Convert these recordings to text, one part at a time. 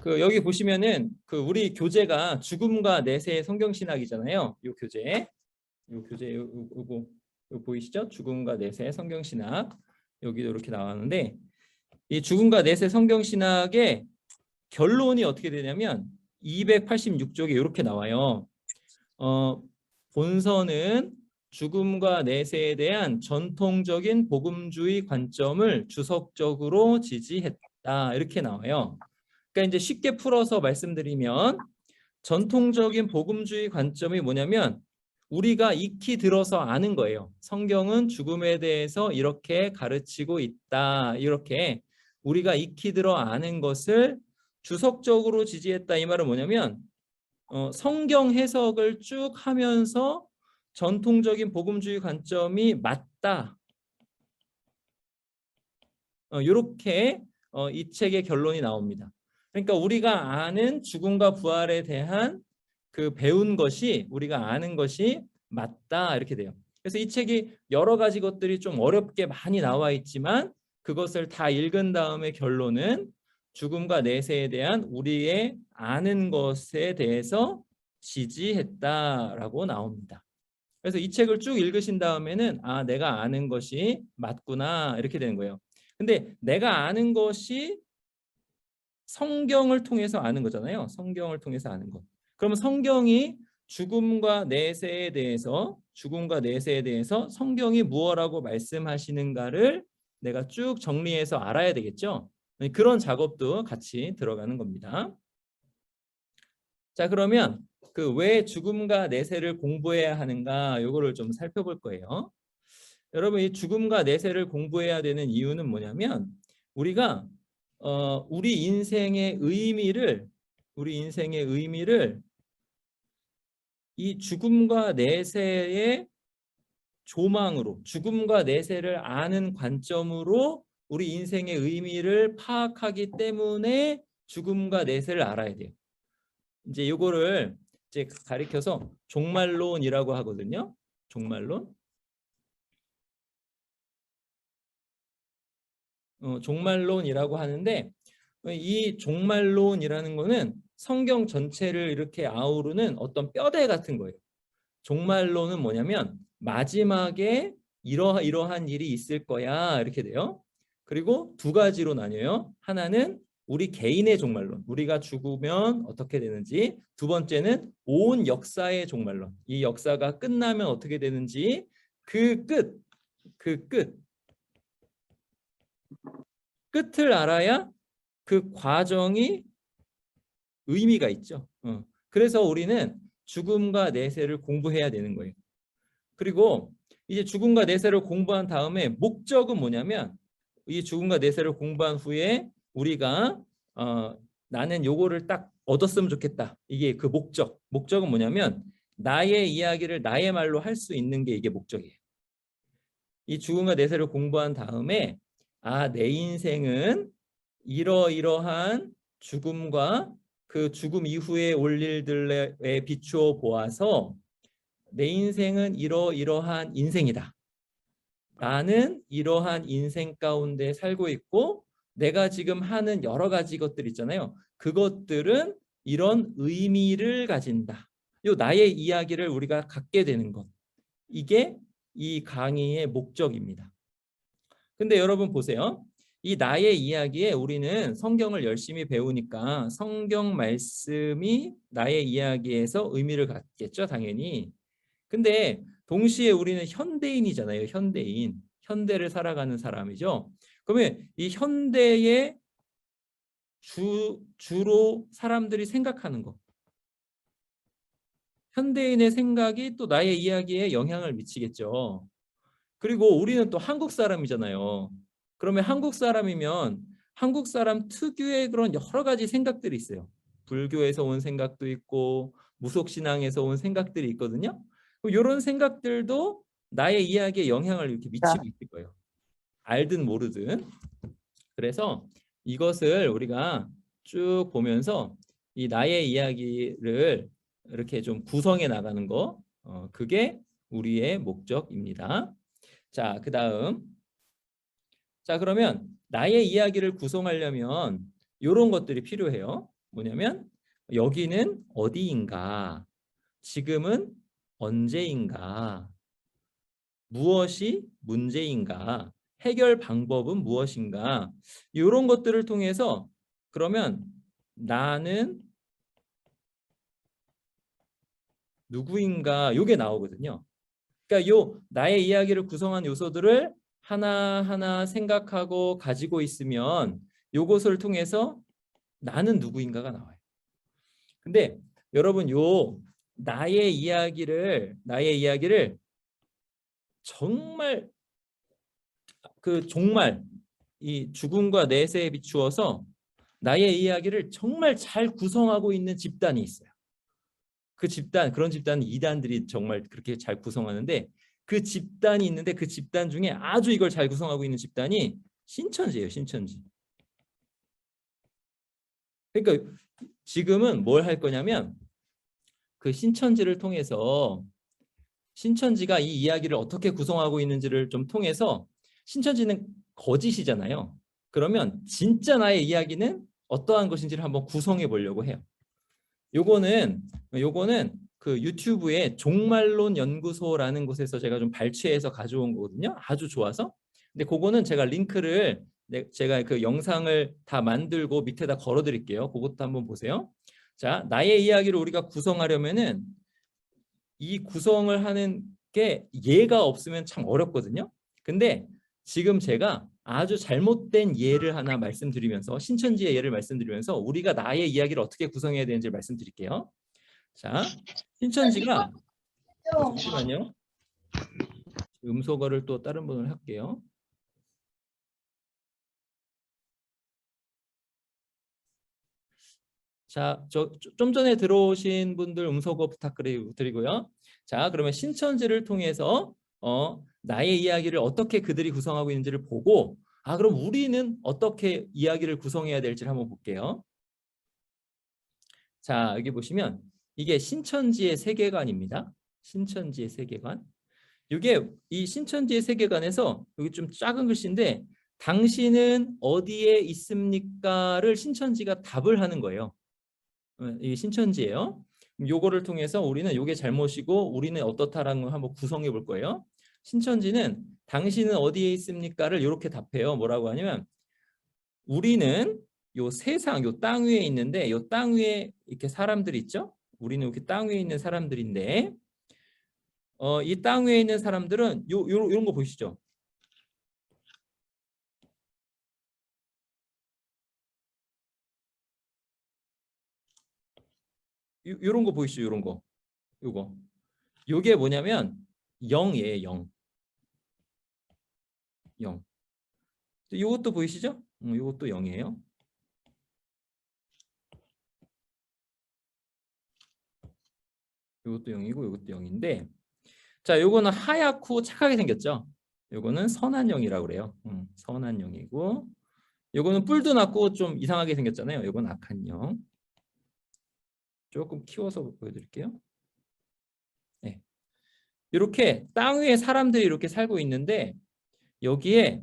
여기 보시면은 우리 교재가 죽음과 내세의 성경신학이잖아요. 요거 보이시죠? 죽음과 내세의 성경신학. 여기도 이렇게 나왔는데 이 죽음과 내세 성경신학의 결론이 어떻게 되냐면 286쪽에 이렇게 나와요. 본서는 죽음과 내세에 대한 전통적인 복음주의 관점을 주석적으로 지지했다. 이렇게 나와요. 그러니까 이제 쉽게 풀어서 말씀드리면 전통적인 복음주의 관점이 뭐냐면 우리가 익히 들어서 아는 거예요. 성경은 죽음에 대해서 이렇게 가르치고 있다. 이렇게 우리가 익히 들어 아는 것을 주석적으로 지지했다. 이 말은 뭐냐면 성경 해석을 쭉 하면서 전통적인 복음주의 관점이 맞다. 이렇게 이 책의 결론이 나옵니다. 그러니까 우리가 아는 죽음과 부활에 대한 배운 것이 우리가 아는 것이 맞다 이렇게 돼요. 그래서 이 책이 여러 가지 것들이 좀 어렵게 많이 나와 있지만 그것을 다 읽은 다음에 결론은 죽음과 내세에 대한 우리의 아는 것에 대해서 지지했다라고 나옵니다. 그래서 이 책을 쭉 읽으신 다음에는 내가 아는 것이 맞구나 이렇게 되는 거예요. 근데 내가 아는 것이 성경을 통해서 아는 거잖아요. 성경을 통해서 아는 것. 그러면 성경이 죽음과 내세에 대해서 성경이 무엇라고 말씀하시는가를 내가 쭉 정리해서 알아야 되겠죠. 그런 작업도 같이 들어가는 겁니다. 자, 그러면 왜 죽음과 내세를 공부해야 하는가 요거를 좀 살펴볼 거예요. 여러분, 이 죽음과 내세를 공부해야 되는 이유는 뭐냐면 우리가 우리 인생의 의미를 이 죽음과 내세의 조망으로, 죽음과 내세를 아는 관점으로 우리 인생의 의미를 파악하기 때문에 죽음과 내세를 알아야 돼요. 이제 요거를 이제 가리켜서 종말론이라고 하거든요. 종말론이라고 하는데 이 종말론이라는 거는 성경 전체를 이렇게 아우르는 어떤 뼈대 같은 거예요. 종말론은 뭐냐면 마지막에 이러한 일이 있을 거야 이렇게 돼요. 그리고 두 가지로 나뉘어요. 하나는 우리 개인의 종말론, 우리가 죽으면 어떻게 되는지. 두 번째는 온 역사의 종말론, 이 역사가 끝나면 어떻게 되는지. 끝을 알아야 그 과정이 의미가 있죠. 그래서 우리는 죽음과 내세를 공부해야 되는 거예요. 그리고 이제 죽음과 내세를 공부한 다음에 목적은 뭐냐면 이 죽음과 내세를 공부한 후에 우리가 나는 요거를 딱 얻었으면 좋겠다. 이게 그 목적은 뭐냐면 나의 이야기를 나의 말로 할 수 있는 게 이게 목적이에요. 이 죽음과 내세를 공부한 다음에 내 인생은 이러이러한 죽음과 그 죽음 이후에 올 일들에 비추어 보아서 내 인생은 이러이러한 인생이다. 나는 이러한 인생 가운데 살고 있고 내가 지금 하는 여러 가지 것들 있잖아요. 그것들은 이런 의미를 가진다. 요 나의 이야기를 우리가 갖게 되는 것. 이게 이 강의의 목적입니다. 근데 여러분 보세요. 이 나의 이야기에 우리는 성경을 열심히 배우니까 성경 말씀이 나의 이야기에서 의미를 갖겠죠, 당연히. 근데 동시에 우리는 현대인이잖아요. 현대를 살아가는 사람이죠. 그러면 이 현대에 주로 사람들이 생각하는 것, 현대인의 생각이 또 나의 이야기에 영향을 미치겠죠. 그리고 우리는 또 한국 사람이잖아요. 그러면 한국 사람이면 한국 사람 특유의 그런 여러 가지 생각들이 있어요. 불교에서 온 생각도 있고 무속신앙에서 온 생각들이 있거든요. 이런 생각들도 나의 이야기에 영향을 이렇게 미치고 있을 거예요. 알든 모르든. 그래서 이것을 우리가 쭉 보면서 이 나의 이야기를 이렇게 좀 구성해 나가는 거, 그게 우리의 목적입니다. 자, 그러면 나의 이야기를 구성하려면 이런 것들이 필요해요. 뭐냐면 여기는 어디인가, 지금은 언제인가, 무엇이 문제인가, 해결 방법은 무엇인가, 이런 것들을 통해서 그러면 나는 누구인가 요게 나오거든요. 그러니까 요 나의 이야기를 구성한 요소들을 하나하나 생각하고 가지고 있으면 요것을 통해서 나는 누구인가가 나와요. 근데 여러분 요 나의 이야기를 정말 그 종말 이 죽음과 내세에 비추어서 나의 이야기를 정말 잘 구성하고 있는 집단이 있어요. 그 집단, 그런 집단 이단들이 정말 그렇게 잘 구성하는데 그 집단이 있는데 그 집단 중에 아주 이걸 잘 구성하고 있는 집단이 신천지예요. 신천지. 그러니까 지금은 뭘 할 거냐면 그 신천지를 통해서 신천지가 이 이야기를 어떻게 구성하고 있는지를 좀 통해서 신천지는 거짓이잖아요. 그러면 진짜 나의 이야기는 어떠한 것인지를 한번 구성해 보려고 해요. 요거는 그 유튜브에 종말론 연구소라는 곳에서 제가 좀 발췌해서 가져온 거거든요. 아주 좋아서. 근데 그거는 제가 링크를 제가 그 영상을 다 만들고 밑에다 걸어 드릴게요. 그것도 한번 보세요. 자, 나의 이야기를 우리가 구성하려면은 이 구성을 하는 게 예가 없으면 참 어렵거든요. 근데 지금 제가 아주 잘못된 예를 하나 말씀드리면서 신천지의 예를 말씀드리면서 우리가 나의 이야기를 어떻게 구성해야 되는지 말씀드릴게요. 자, 신천지가 잠시만요. 음소거를 또 다른 분을 할게요. 자, 좀 전에 들어오신 분들 음소거 부탁드리고요. 자, 그러면 신천지를 통해서 나의 이야기를 어떻게 그들이 구성하고 있는지를 보고 그럼 우리는 어떻게 이야기를 구성해야 될지를 한번 볼게요. 자, 여기 보시면 이게 신천지의 세계관입니다. 신천지의 세계관. 이게 이 신천지의 세계관에서 여기 좀 작은 글씨인데 당신은 어디에 있습니까를 신천지가 답을 하는 거예요. 이 신천지예요. 요거를 통해서 우리는 요게 잘못이고 우리는 어떻다라는 걸 한번 구성해 볼 거예요. 신천지는 당신은 어디에 있습니까를 이렇게 답해요. 뭐라고 하냐면 우리는 요 세상 요 땅 위에 있는데 요 땅 위에 이렇게 사람들 있죠? 우리는 이렇게 땅 위에 있는 사람들인데 이 땅 위에 있는 사람들은 요런 거 보시죠. 요런 거 보이시죠? 요런 거. 요거. 요게 뭐냐면 영이에요. 영. 영. 요것도 보이시죠? 요것도 영이에요. 요것도 영이고 요것도 영인데 자, 요거는 하얗고 착하게 생겼죠? 요거는 선한 영이라고 그래요. 선한 영이고 요거는 뿔도 났고 좀 이상하게 생겼잖아요. 요건 악한 영. 조금 키워서 보여드릴게요. 네. 이렇게 땅 위에 사람들이 이렇게 살고 있는데 여기에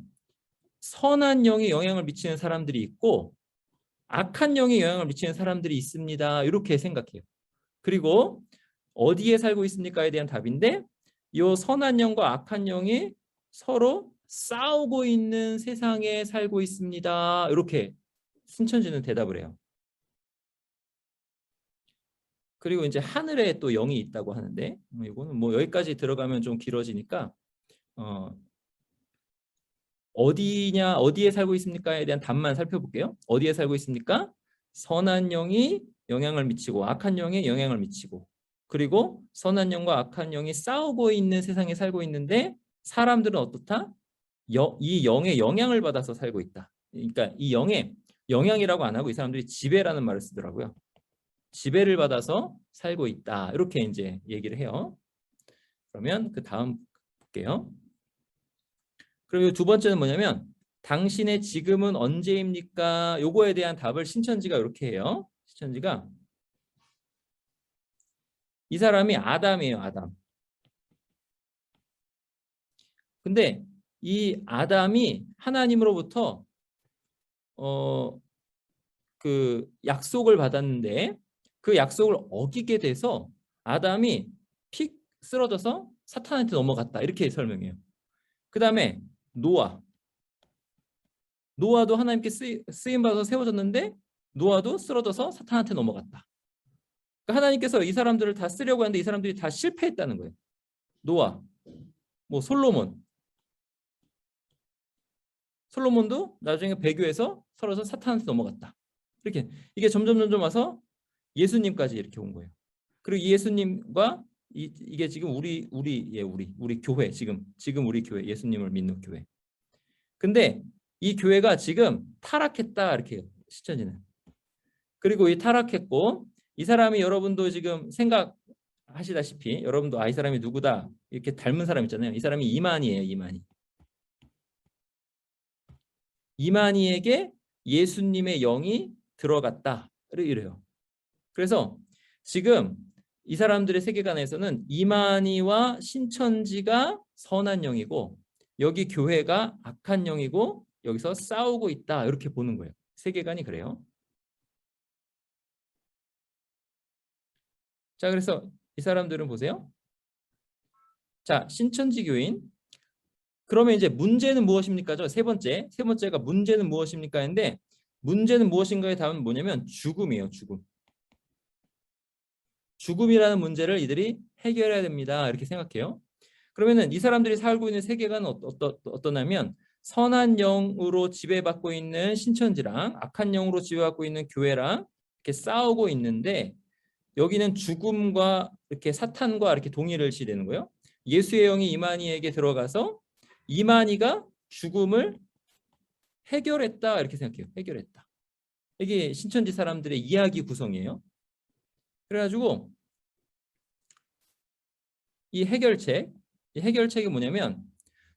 선한 영이 영향을 미치는 사람들이 있고 악한 영이 영향을 미치는 사람들이 있습니다. 이렇게 생각해요. 그리고 어디에 살고 있습니까에 대한 답인데 이 선한 영과 악한 영이 서로 싸우고 있는 세상에 살고 있습니다. 이렇게 신천지는 대답을 해요. 그리고 이제 하늘에 또 영이 있다고 하는데 이거는 뭐 여기까지 들어가면 좀 길어지니까 어디냐 어디에 살고 있습니까에 대한 답만 살펴볼게요. 어디에 살고 있습니까? 선한 영이 영향을 미치고 악한 영에 영향을 미치고 그리고 선한 영과 악한 영이 싸우고 있는 세상에 살고 있는데 사람들은 어떻다? 이 영의 영향을 받아서 살고 있다. 그러니까 이 영의 영향이라고 안 하고 이 사람들이 지배라는 말을 쓰더라고요. 지배를 받아서 살고 있다. 이렇게 이제 얘기를 해요. 그러면 그 다음 볼게요. 그리고 두 번째는 뭐냐면 당신의 지금은 언제입니까? 요거에 대한 답을 신천지가 이렇게 해요. 신천지가 이 사람이 아담이에요. 아담. 근데 이 아담이 하나님으로부터 그 약속을 받았는데 그 약속을 어기게 돼서 아담이 픽 쓰러져서 사탄한테 넘어갔다. 이렇게 설명해요. 그 다음에 노아도 하나님께 쓰임받아서 세워졌는데 노아도 쓰러져서 사탄한테 넘어갔다. 그러니까 하나님께서 이 사람들을 다 쓰려고 하는데 이 사람들이 다 실패했다는 거예요. 노아, 뭐 솔로몬도 나중에 배교해서 서러서 사탄한테 넘어갔다. 이렇게 이게 점점 와서 예수님까지 이렇게 온 거예요. 그리고 예수님과 이게 지금 우리 교회 지금 우리 교회 예수님을 믿는 교회. 근데 이 교회가 지금 타락했다 이렇게 해요. 신천지는. 그리고 이 타락했고 이 사람이 여러분도 지금 생각하시다시피 여러분도 이 사람이 누구다 이렇게 닮은 사람 있잖아요. 이 사람이 이만희예요. 이만희에게 예수님의 영이 들어갔다 이래요. 그래서 지금 이 사람들의 세계관에서는 이만희와 신천지가 선한 영이고 여기 교회가 악한 영이고 여기서 싸우고 있다 이렇게 보는 거예요. 세계관이 그래요. 자, 그래서 이 사람들은 보세요. 자, 신천지 교인. 그러면 이제 문제는 무엇입니까? 세 번째가 문제는 무엇입니까? 했는데 문제는 무엇인가의 답은 뭐냐면 죽음이에요. 죽음이라는 문제를 이들이 해결해야 됩니다. 이렇게 생각해요. 그러면은 이 사람들이 살고 있는 세계관은 어떠냐면 선한 영으로 지배받고 있는 신천지랑 악한 영으로 지배받고 있는 교회랑 이렇게 싸우고 있는데 여기는 죽음과 이렇게 사탄과 이렇게 동일시되는 거예요. 예수의 영이 이만희에게 들어가서 이만희가 죽음을 해결했다 이렇게 생각해요. 해결했다. 이게 신천지 사람들의 이야기 구성이에요. 그래가지고 이 해결책이 뭐냐면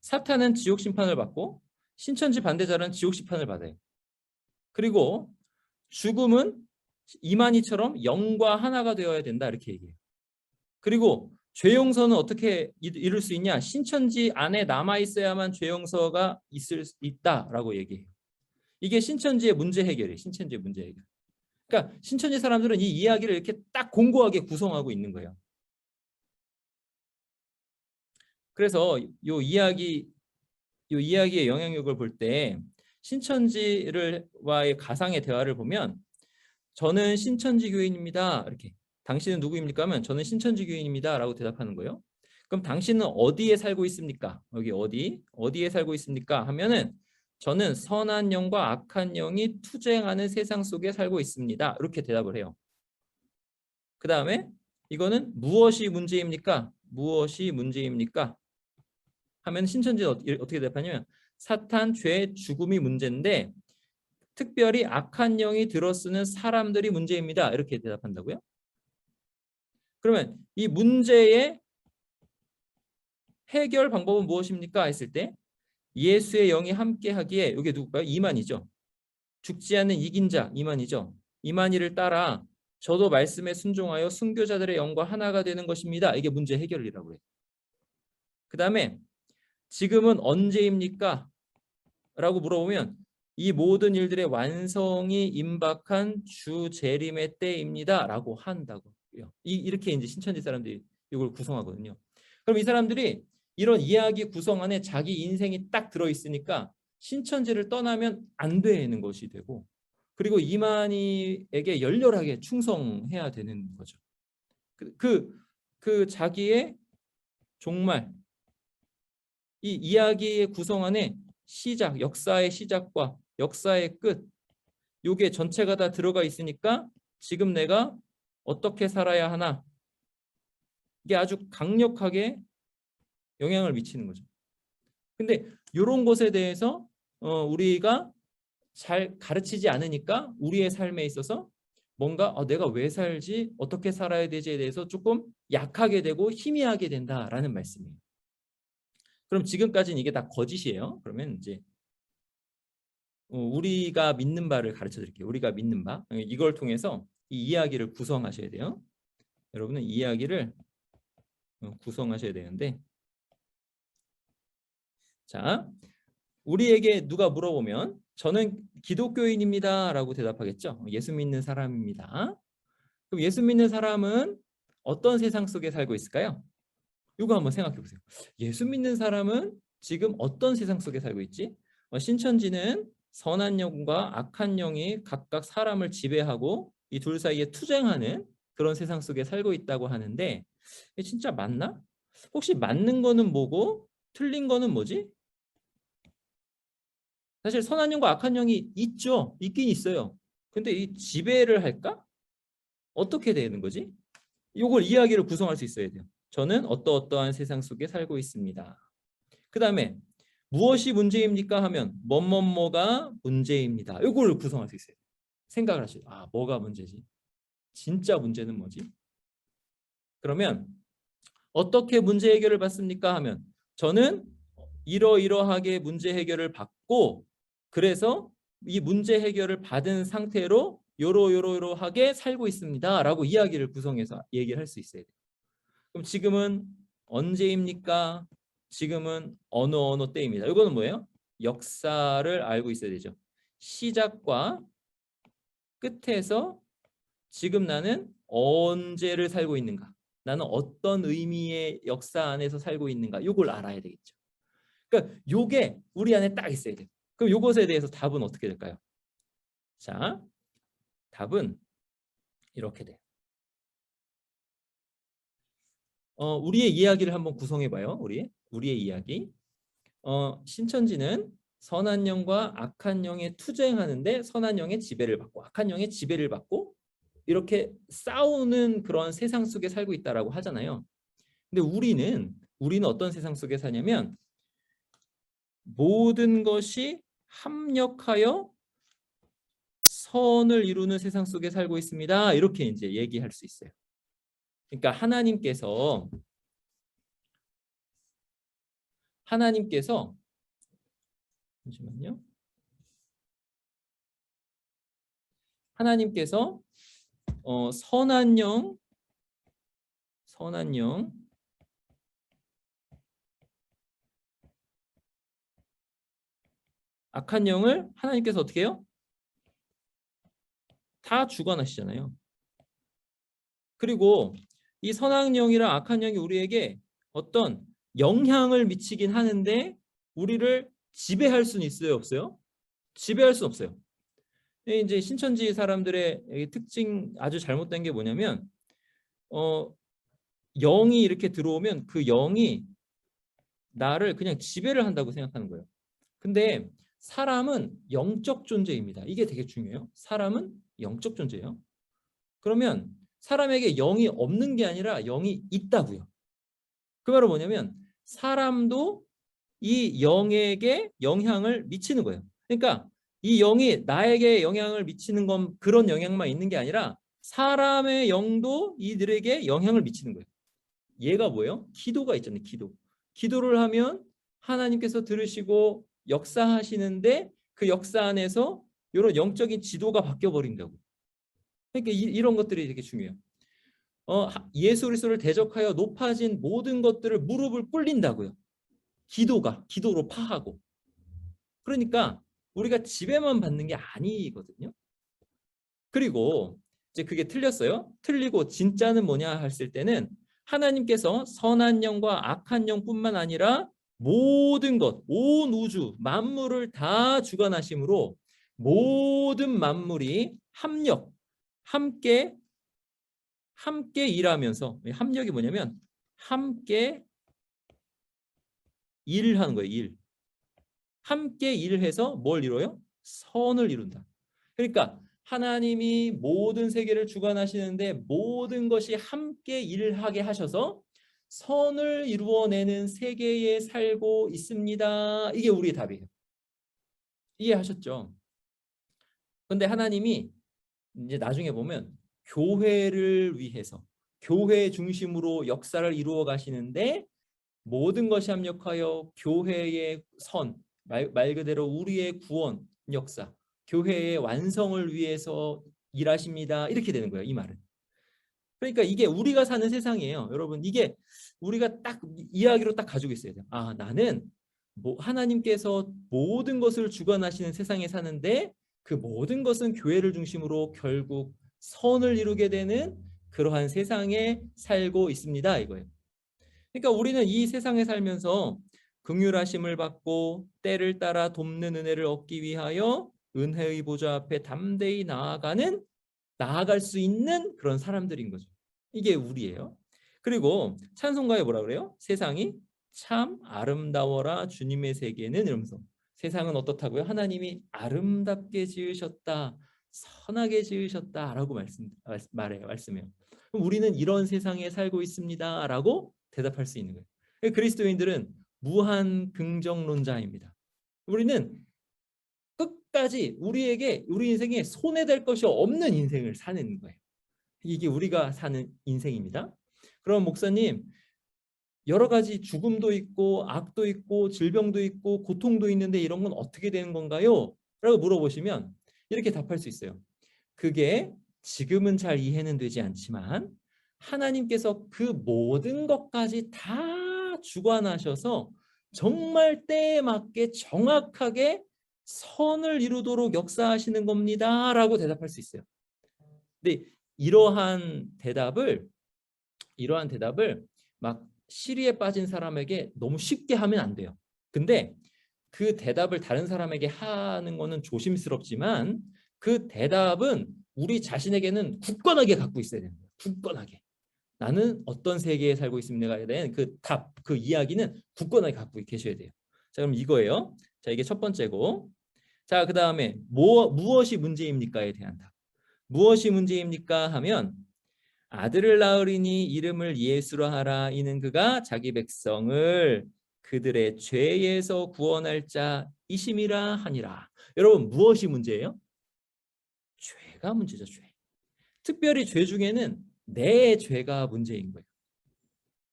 사탄은 지옥 심판을 받고 신천지 반대자는 지옥 심판을 받아요. 그리고 죽음은 이만희처럼 영과 하나가 되어야 된다 이렇게 얘기해요. 그리고 죄 용서는 어떻게 이룰 수 있냐? 신천지 안에 남아 있어야만 죄 용서가 있다라고 얘기해요. 이게 신천지의 문제 해결이에요. 신천지의 문제 해결. 그러니까 신천지 사람들은 이 이야기를 이렇게 딱 공고하게 구성하고 있는 거예요. 그래서 요 이야기의 영향력을 볼 때 신천지와의 가상의 대화를 보면 저는 신천지 교인입니다. 이렇게. 당신은 누구입니까? 하면 저는 신천지 교인입니다. 라고 대답하는 거예요. 그럼 당신은 어디에 살고 있습니까? 여기 어디에 살고 있습니까? 하면은 저는 선한 영과 악한 영이 투쟁하는 세상 속에 살고 있습니다. 이렇게 대답을 해요. 그 다음에 이거는 무엇이 문제입니까? 무엇이 문제입니까? 하면 신천지는 어떻게 대답하냐면 사탄, 죄, 죽음이 문제인데 특별히 악한 영이 들어쓰는 사람들이 문제입니다. 이렇게 대답한다고요? 그러면 이 문제의 해결 방법은 무엇입니까? 했을 때 예수의 영이 함께하기에 이게 누굴까요? 이만희죠. 죽지 않는 이긴 자 이만희죠. 이만희를 따라 저도 말씀에 순종하여 순교자들의 영과 하나가 되는 것입니다. 이게 문제 해결이라고 해요. 그 다음에 지금은 언제입니까? 라고 물어보면 이 모든 일들의 완성이 임박한 주 재림의 때입니다. 라고 한다고요. 이렇게 이제 신천지 사람들이 이걸 구성하거든요. 그럼 이 사람들이 이런 이야기 구성 안에 자기 인생이 딱 들어있으니까 신천지를 떠나면 안 되는 것이 되고 그리고 이만희에게 열렬하게 충성해야 되는 거죠. 그 자기의 정말 이 이야기의 구성 안에 역사의 시작과 역사의 끝, 요게 전체가 다 들어가 있으니까 지금 내가 어떻게 살아야 하나 이게 아주 강력하게 영향을 미치는 거죠. 근데 이런 것에 대해서 우리가 잘 가르치지 않으니까 우리의 삶에 있어서 뭔가 내가 왜 살지, 어떻게 살아야 되지에 대해서 조금 약하게 되고 희미하게 된다라는 말씀이에요. 그럼 지금까지는 이게 다 거짓이에요. 그러면 이제 우리가 믿는 바를 가르쳐 드릴게요. 우리가 믿는 바. 이걸 통해서 이 이야기를 구성하셔야 돼요. 여러분은 이 이야기를 구성하셔야 되는데 자, 우리에게 누가 물어보면 저는 기독교인입니다 라고 대답하겠죠. 예수 믿는 사람입니다. 그럼 예수 믿는 사람은 어떤 세상 속에 살고 있을까요? 이거 한번 생각해 보세요. 예수 믿는 사람은 지금 어떤 세상 속에 살고 있지? 신천지는 선한 영과 악한 영이 각각 사람을 지배하고 이 둘 사이에 투쟁하는 그런 세상 속에 살고 있다고 하는데 이게 진짜 맞나? 혹시 맞는 거는 뭐고 틀린 거는 뭐지? 사실 선한 영과 악한 영이 있죠. 있긴 있어요. 근데 이 지배를 할까? 어떻게 되는 거지? 이걸 이야기를 구성할 수 있어야 돼요. 저는 어떠어떠한 세상 속에 살고 있습니다. 그 다음에 무엇이 문제입니까 하면 뭐뭐뭐가 문제입니다. 이걸 구성할 수 있어요. 생각을 하시죠. 아, 뭐가 문제지? 진짜 문제는 뭐지? 그러면 어떻게 문제 해결을 받습니까 하면 저는 이러이러하게 문제 해결을 받고 그래서 이 문제 해결을 받은 상태로 요러요러요러하게 살고 있습니다 라고 이야기를 구성해서 얘기를 할 수 있어야 돼요. 그럼 지금은 언제입니까? 지금은 어느 때입니다. 이거는 뭐예요? 역사를 알고 있어야 되죠. 시작과 끝에서 지금 나는 언제를 살고 있는가? 나는 어떤 의미의 역사 안에서 살고 있는가? 이걸 알아야 되겠죠. 그러니까 요게 우리 안에 딱 있어야 돼요. 그럼 요것에 대해서 답은 어떻게 될까요? 자, 답은 이렇게 돼요. 우리의 이야기를 한번 구성해 봐요. 우리의 이야기. 신천지는 선한 영과 악한 영에 투쟁하는데 선한 영의 지배를 받고 악한 영의 지배를 받고 이렇게 싸우는 그런 세상 속에 살고 있다라고 하잖아요. 근데 우리는 어떤 세상 속에 사냐면 모든 것이 합력하여 선을 이루는 세상 속에 살고 있습니다. 이렇게 이제 얘기할 수 있어요. 그러니까 하나님께서 잠시만요. 하나님께서 선한 영, 악한 영을 하나님께서 어떻게 해요? 다 주관하시잖아요. 그리고 이 선한 영이랑 악한 영이 우리에게 어떤 영향을 미치긴 하는데 우리를 지배할 수는 있어요, 없어요? 지배할 수는 없어요. 이제 신천지 사람들의 특징 아주 잘못된 게 뭐냐면 영이 이렇게 들어오면 그 영이 나를 그냥 지배를 한다고 생각하는 거예요. 근데 사람은 영적 존재입니다. 이게 되게 중요해요. 사람은 영적 존재예요. 그러면 사람에게 영이 없는 게 아니라 영이 있다고요. 그 말은 뭐냐면 사람도 이 영에게 영향을 미치는 거예요. 그러니까 이 영이 나에게 영향을 미치는 건 그런 영향만 있는 게 아니라 사람의 영도 이들에게 영향을 미치는 거예요. 얘가 뭐예요? 기도가 있잖아요. 기도를 하면 하나님께서 들으시고 역사하시는데 그 역사 안에서 이런 영적인 지도가 바뀌어 버린다고. 그러니까 이런 것들이 되게 중요해요. 예수 그리스도를 대적하여 높아진 모든 것들을 무릎을 꿇린다고요. 기도로 파하고. 그러니까 우리가 지배만 받는 게 아니거든요. 그리고 이제 그게 틀렸어요. 틀리고 진짜는 뭐냐 했을 때는 하나님께서 선한 영과 악한 영뿐만 아니라 모든 것, 온 우주, 만물을 다 주관하심으로 모든 만물이 함께 일하면서 합력이 뭐냐면 함께 일을 하는 거예요. 함께 일을 해서 뭘 이뤄요? 선을 이룬다. 그러니까 하나님이 모든 세계를 주관하시는데 모든 것이 함께 일을 하게 하셔서 선을 이루어내는 세계에 살고 있습니다. 이게 우리의 답이에요. 이해하셨죠? 근데 하나님이 이제 나중에 보면 교회를 위해서 교회 중심으로 역사를 이루어 가시는데 모든 것이 합력하여 교회의 말 그대로 우리의 구원 역사, 교회의 완성을 위해서 일하십니다. 이렇게 되는 거예요. 이 말은. 그러니까 이게 우리가 사는 세상이에요. 여러분, 이게 우리가 딱 이야기로 딱 가지고 있어야 돼요. 아, 나는 하나님께서 모든 것을 주관하시는 세상에 사는데 그 모든 것은 교회를 중심으로 결국 선을 이루게 되는 그러한 세상에 살고 있습니다. 이거예요. 그러니까 우리는 이 세상에 살면서 긍휼하심을 받고 때를 따라 돕는 은혜를 얻기 위하여 은혜의 보좌 앞에 담대히 나아갈 수 있는 그런 사람들인 거죠. 이게 우리예요. 그리고 찬송가에 뭐라 그래요? 세상이 참 아름다워라 주님의 세계는, 이러면서 세상은 어떻다고요? 하나님이 아름답게 지으셨다, 선하게 지으셨다라고 말씀해요. 그럼 우리는 이런 세상에 살고 있습니다라고 대답할 수 있는 거예요. 그리스도인들은 무한 긍정론자입니다. 우리는 끝까지 우리 인생에 손해될 것이 없는 인생을 사는 거예요. 이게 우리가 사는 인생입니다. 그럼 목사님, 여러 가지 죽음도 있고 악도 있고 질병도 있고 고통도 있는데 이런 건 어떻게 되는 건가요? 라고 물어보시면 이렇게 답할 수 있어요. 그게 지금은 잘 이해는 되지 않지만 하나님께서 그 모든 것까지 다 주관하셔서 정말 때에 맞게 정확하게 선을 이루도록 역사하시는 겁니다 라고 대답할 수 있어요. 근데 이러한 대답을 막 시리에 빠진 사람에게 너무 쉽게 하면 안 돼요. 근데 그 대답을 다른 사람에게 하는 거는 조심스럽지만 그 대답은 우리 자신에게는 굳건하게 갖고 있어야 되는 거예요. 굳건하게. 나는 어떤 세계에 살고 있습니다에 대한 그 답, 그 이야기는 굳건하게 갖고 계셔야 돼요. 자, 그럼 이거예요. 자, 이게 첫 번째고. 자, 그 다음에 무엇이 문제입니까에 대한 답. 무엇이 문제입니까 하면 아들을 낳으리니 이름을 예수라 하라. 이는 그가 자기 백성을 그들의 죄에서 구원할 자이심이라 하니라. 여러분, 무엇이 문제예요? 죄가 문제죠. 죄. 특별히 죄 중에는 내 죄가 문제인 거예요.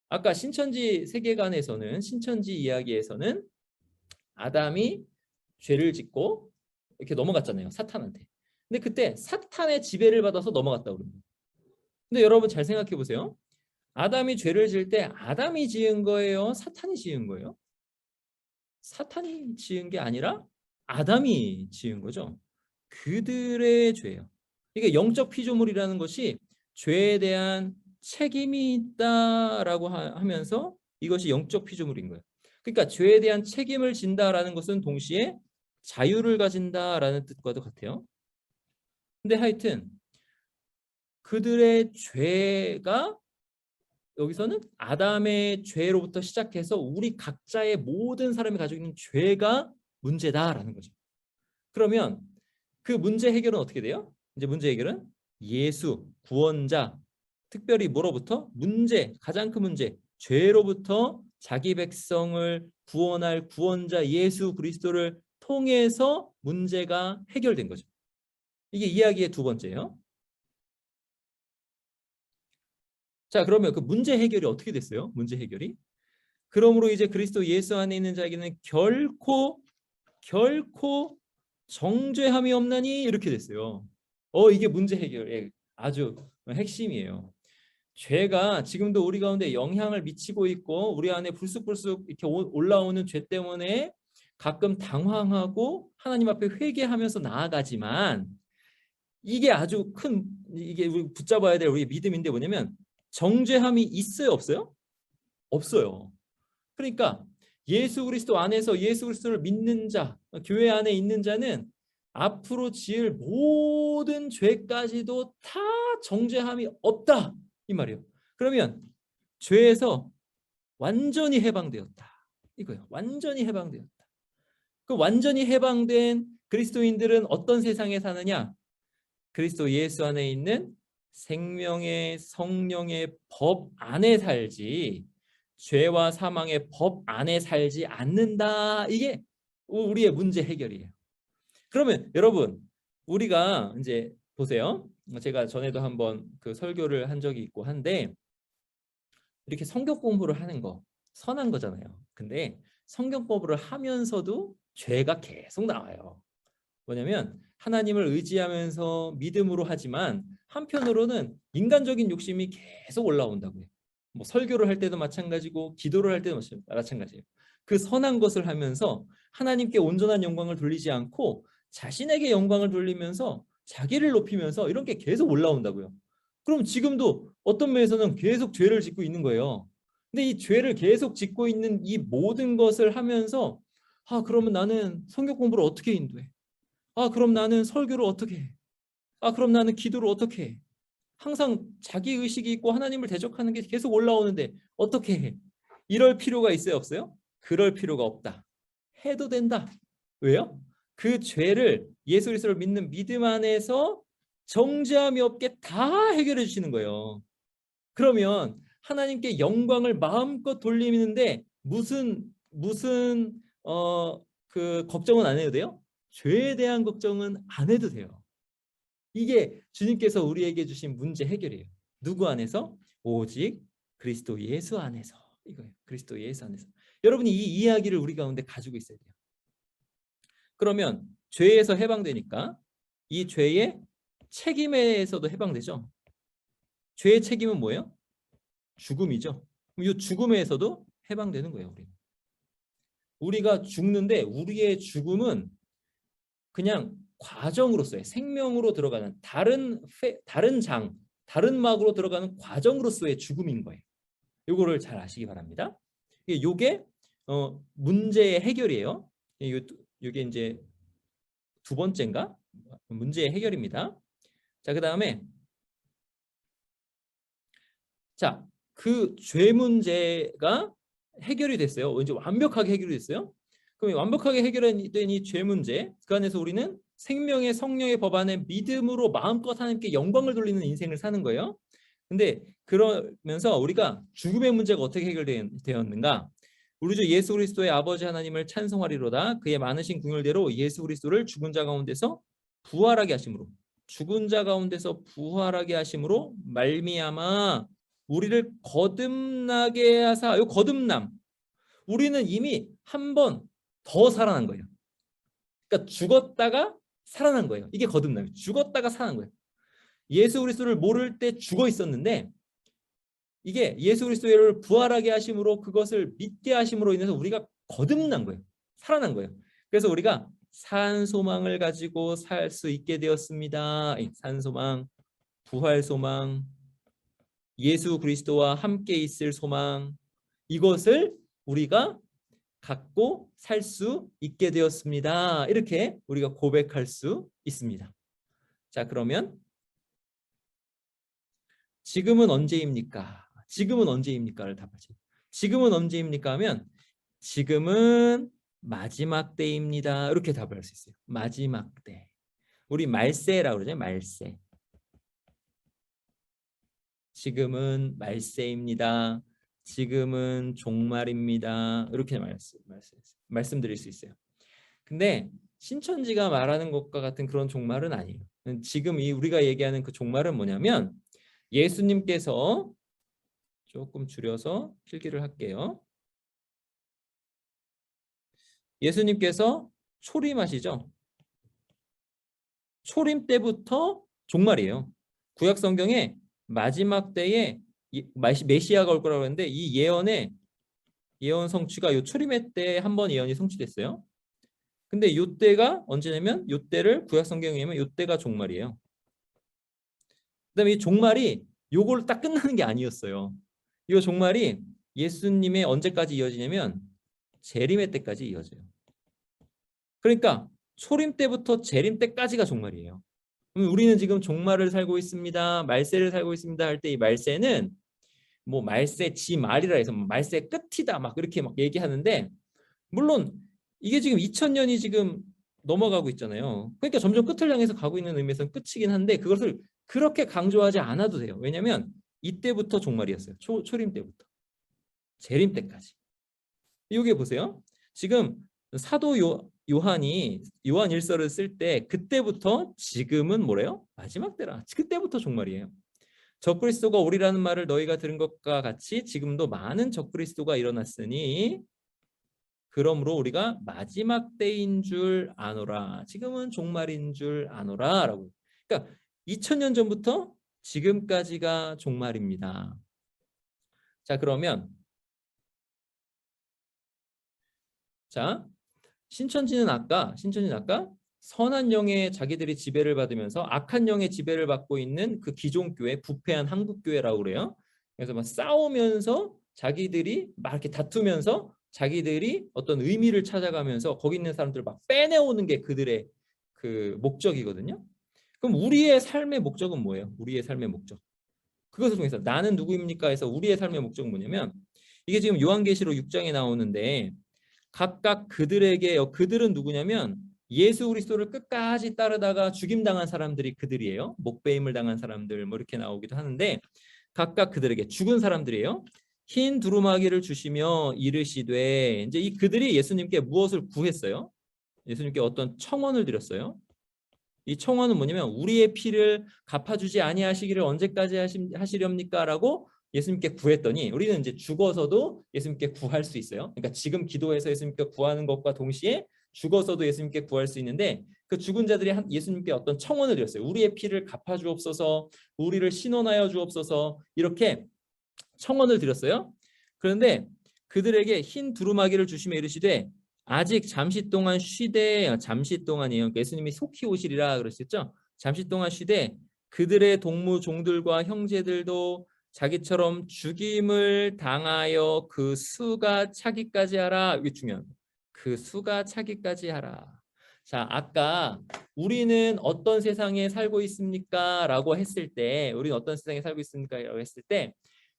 아까 신천지 세계관에서는, 신천지 이야기에서는 아담이 죄를 짓고 이렇게 넘어갔잖아요, 사탄한테. 근데 그때 사탄의 지배를 받아서 넘어갔다고 그럽니다. 근데 여러분 잘 생각해 보세요. 아담이 죄를 지을 때 아담이 지은 거예요? 사탄이 지은 거예요? 사탄이 지은 게 아니라 아담이 지은 거죠. 그들의 죄예요. 이게 영적 피조물이라는 것이 죄에 대한 책임이 있다라고 하면서 이것이 영적 피조물인 거예요. 그러니까 죄에 대한 책임을 진다라는 것은 동시에 자유를 가진다라는 뜻과도 같아요. 근데 하여튼 그들의 죄가, 여기서는 아담의 죄로부터 시작해서 우리 각자의 모든 사람이 가지고 있는 죄가 문제다라는 거죠. 그러면 그 문제 해결은 어떻게 돼요? 이제 문제 해결은 예수, 구원자, 특별히 뭐로부터? 가장 큰 문제, 죄로부터 자기 백성을 구원할 구원자 예수 그리스도를 통해서 문제가 해결된 거죠. 이게 이야기의 두 번째예요. 자, 그러면 그 문제 해결이 어떻게 됐어요? 문제 해결이? 그러므로 이제 그리스도 예수 안에 있는 자에게는 결코 정죄함이 없나니, 이렇게 됐어요. 이게 문제 해결의 아주 핵심이에요. 죄가 지금도 우리 가운데 영향을 미치고 있고 우리 안에 불쑥불쑥 이렇게 올라오는 죄 때문에 가끔 당황하고 하나님 앞에 회개하면서 나아가지만, 이게 아주 큰, 이게 우리 붙잡아야 될 우리의 믿음인데 뭐냐면 정죄함이 있어요, 없어요? 없어요. 그러니까 예수 그리스도 안에서 예수 그리스도를 믿는 자, 교회 안에 있는 자는 앞으로 지을 모든 죄까지도 다 정죄함이 없다, 이 말이에요. 그러면 죄에서 완전히 해방되었다, 이거예요. 완전히 해방되었다. 그 완전히 해방된 그리스도인들은 어떤 세상에 사느냐? 그리스도 예수 안에 있는 생명의 성령의 법 안에 살지, 죄와 사망의 법 안에 살지 않는다. 이게 우리의 문제 해결이에요. 그러면 여러분, 우리가 이제 보세요. 제가 전에도 한번 그 설교를 한 적이 있고 한데, 이렇게 성경 공부를 하는 거 선한 거잖아요. 근데 성경 공부를 하면서도 죄가 계속 나와요. 뭐냐면 하나님을 의지하면서 믿음으로 하지만 한편으로는 인간적인 욕심이 계속 올라온다고요. 뭐 설교를 할 때도 마찬가지고 기도를 할 때도 마찬가지예요. 그 선한 것을 하면서 하나님께 온전한 영광을 돌리지 않고 자신에게 영광을 돌리면서 자기를 높이면서 이런 게 계속 올라온다고요. 그럼 지금도 어떤 면에서는 계속 죄를 짓고 있는 거예요. 근데 이 죄를 계속 짓고 있는 이 모든 것을 하면서 그러면 나는 성경 공부를 어떻게 인도해? 그럼 나는 설교를 어떻게 해? 그럼 나는 기도를 어떻게 해? 항상 자기 의식이 있고 하나님을 대적하는 게 계속 올라오는데 어떻게 해? 이럴 필요가 있어요, 없어요? 그럴 필요가 없다. 해도 된다. 왜요? 그 죄를 예수 그리스도를 믿는 믿음 안에서 정죄함이 없게 다 해결해 주시는 거예요. 그러면 하나님께 영광을 마음껏 돌리는데 무슨 그 걱정은 안 해도 돼요? 죄에 대한 걱정은 안 해도 돼요. 이게 주님께서 우리에게 주신 문제 해결이에요. 누구 안에서? 오직 그리스도 예수 안에서. 이거예요. 그리스도 예수 안에서. 여러분이 이 이야기를 우리 가운데 가지고 있어야 돼요. 그러면 죄에서 해방되니까 이 죄의 책임에서도 해방되죠. 죄의 책임은 뭐예요? 죽음이죠. 이 죽음에서도 해방되는 거예요. 우리가 죽는데 우리의 죽음은 그냥 과정으로서의 생명으로 들어가는 다른 막으로 들어가는 과정으로서의 죽음인 거예요. 이거를 잘 아시기 바랍니다. 이게 문제의 해결이에요. 이게 이제 두 번째인가? 문제의 해결입니다. 자, 그다음에 그 죄 문제가 해결이 됐어요. 이제 완벽하게 해결이 됐어요. 그럼 완벽하게 해결된 이 죄 문제, 그 안에서 우리는 생명의 성령의 법 안에 믿음으로 마음껏 하나님께 영광을 돌리는 인생을 사는 거예요. 근데 그러면서 우리가 죽음의 문제가 어떻게 해결되었는가? 우리 주 예수 그리스도의 아버지 하나님을 찬송하리로다. 그의 많으신 궁율대로 예수 그리스도를 죽은 자 가운데서 부활하게 하심으로, 죽은 자 가운데서 부활하게 하심으로 말미암아 우리를 거듭나게 하사. 요 거듭남, 우리는 이미 한 번 더 살아난 거예요. 그러니까 죽었다가 살아난 거예요. 이게 거듭남이에요. 죽었다가 살아난 거예요. 예수 그리스도를 모를 때 죽어 있었는데 이게 예수 그리스도를 부활하게 하심으로, 그것을 믿게 하심으로 인해서 우리가 거듭난 거예요. 살아난 거예요. 그래서 우리가 산 소망을 가지고 살 수 있게 되었습니다. 산 소망, 부활 소망, 예수 그리스도와 함께 있을 소망, 이것을 우리가 갖고 살 수 있게 되었습니다. 이렇게 우리가 고백할 수 있습니다. 자, 그러면 지금은 언제입니까? 지금은 언제입니까를 답하죠. 지금은 언제입니까 하면 지금은 마지막 때입니다. 이렇게 답을 할 수 있어요. 마지막 때. 우리 말세라고 그러죠. 말세. 지금은 말세입니다. 지금은 종말입니다. 이렇게 말씀드릴 수 있어요. 근데 신천지가 말하는 것과 같은 그런 종말은 아니에요. 지금 우리가 얘기하는 그 종말은 뭐냐면 예수님께서, 조금 줄여서 필기를 할게요. 예수님께서 초림하시죠. 초림 때부터 종말이에요. 구약 성경에 마지막 때에 메시아가 올 거라고 했는데 이 예언 성취가 요 초림의 때 한 번 예언이 성취됐어요. 근데 요 때가 언제냐면 요 때를 구약 성경에 의하면 요 때가 종말이에요. 그다음에 이 종말이 요걸로 딱 끝나는 게 아니었어요. 이 종말이 예수님의 언제까지 이어지냐면 재림의 때까지 이어져요. 그러니까 초림 때부터 재림 때까지가 종말이에요. 그럼 우리는 지금 종말을 살고 있습니다. 말세를 살고 있습니다 할 때 이 말세는 뭐 말세 지 말이라 해서 뭐 말세 끝이다 막 이렇게 막 얘기하는데, 물론 이게 지금 2000년이 지금 넘어가고 있잖아요. 그러니까 점점 끝을 향해서 가고 있는 의미에서는 끝이긴 한데 그것을 그렇게 강조하지 않아도 돼요. 왜냐하면 이때부터 종말이었어요. 초림 때부터 재림 때까지. 여기 보세요. 지금 사도 요한이 요한 일서를 쓸 때 그때부터 지금은 뭐래요? 마지막 때라. 그때부터 종말이에요. 적그리스도가 오리라는 말을 너희가 들은 것과 같이 지금도 많은 적그리스도가 일어났으니 그러므로 우리가 마지막 때인 줄 아노라. 지금은 종말인 줄 아노라 라고. 그러니까 2000년 전부터 지금까지가 종말입니다. 자, 그러면 자, 신천지는 아까 선한 영의 자기들이 지배를 받으면서 악한 영의 지배를 받고 있는 그 기존 교회, 부패한 한국 교회라고 그래요. 그래서 막 싸우면서 자기들이 막 이렇게 다투면서 자기들이 어떤 의미를 찾아가면서 거기 있는 사람들을 막 빼내오는 게 그들의 그 목적이거든요. 그럼 우리의 삶의 목적은 뭐예요? 우리의 삶의 목적. 그것을 통해서 나는 누구입니까 해서 우리의 삶의 목적은 뭐냐면, 이게 지금 요한계시록 6장에 나오는데 각각 그들은 누구냐면 예수 그리스도를 끝까지 따르다가 죽임당한 사람들이 그들이에요. 목배임을 당한 사람들 뭐 이렇게 나오기도 하는데, 각각 그들에게 죽은 사람들이에요. 흰 두루마기를 주시며 이르시되, 이제 이 그들이 예수님께 무엇을 구했어요? 예수님께 어떤 청원을 드렸어요. 이 청원은 뭐냐면 우리의 피를 갚아주지 아니하시기를 언제까지 하시렵니까? 라고 예수님께 구했더니, 우리는 이제 죽어서도 예수님께 구할 수 있어요. 그러니까 지금 기도해서 예수님께 구하는 것과 동시에 죽어서도 예수님께 구할 수 있는데, 그 죽은 자들이 예수님께 어떤 청원을 드렸어요. 우리의 피를 갚아주옵소서, 우리를 신원하여 주옵소서, 이렇게 청원을 드렸어요. 그런데 그들에게 흰 두루마기를 주시며 이르시되 아직 잠시 동안 쉬되, 잠시 동안이에요. 예수님이 속히 오시리라 그러셨죠. 잠시 동안 쉬되 그들의 동무 종들과 형제들도 자기처럼 죽임을 당하여 그 수가 차기까지 하라. 이게 중요한 거예요. 그 수가 차기까지 하라. 자, 아까 우리는 어떤 세상에 살고 있습니까? 라고 했을 때, 우리는 어떤 세상에 살고 있습니까? 라고 했을 때,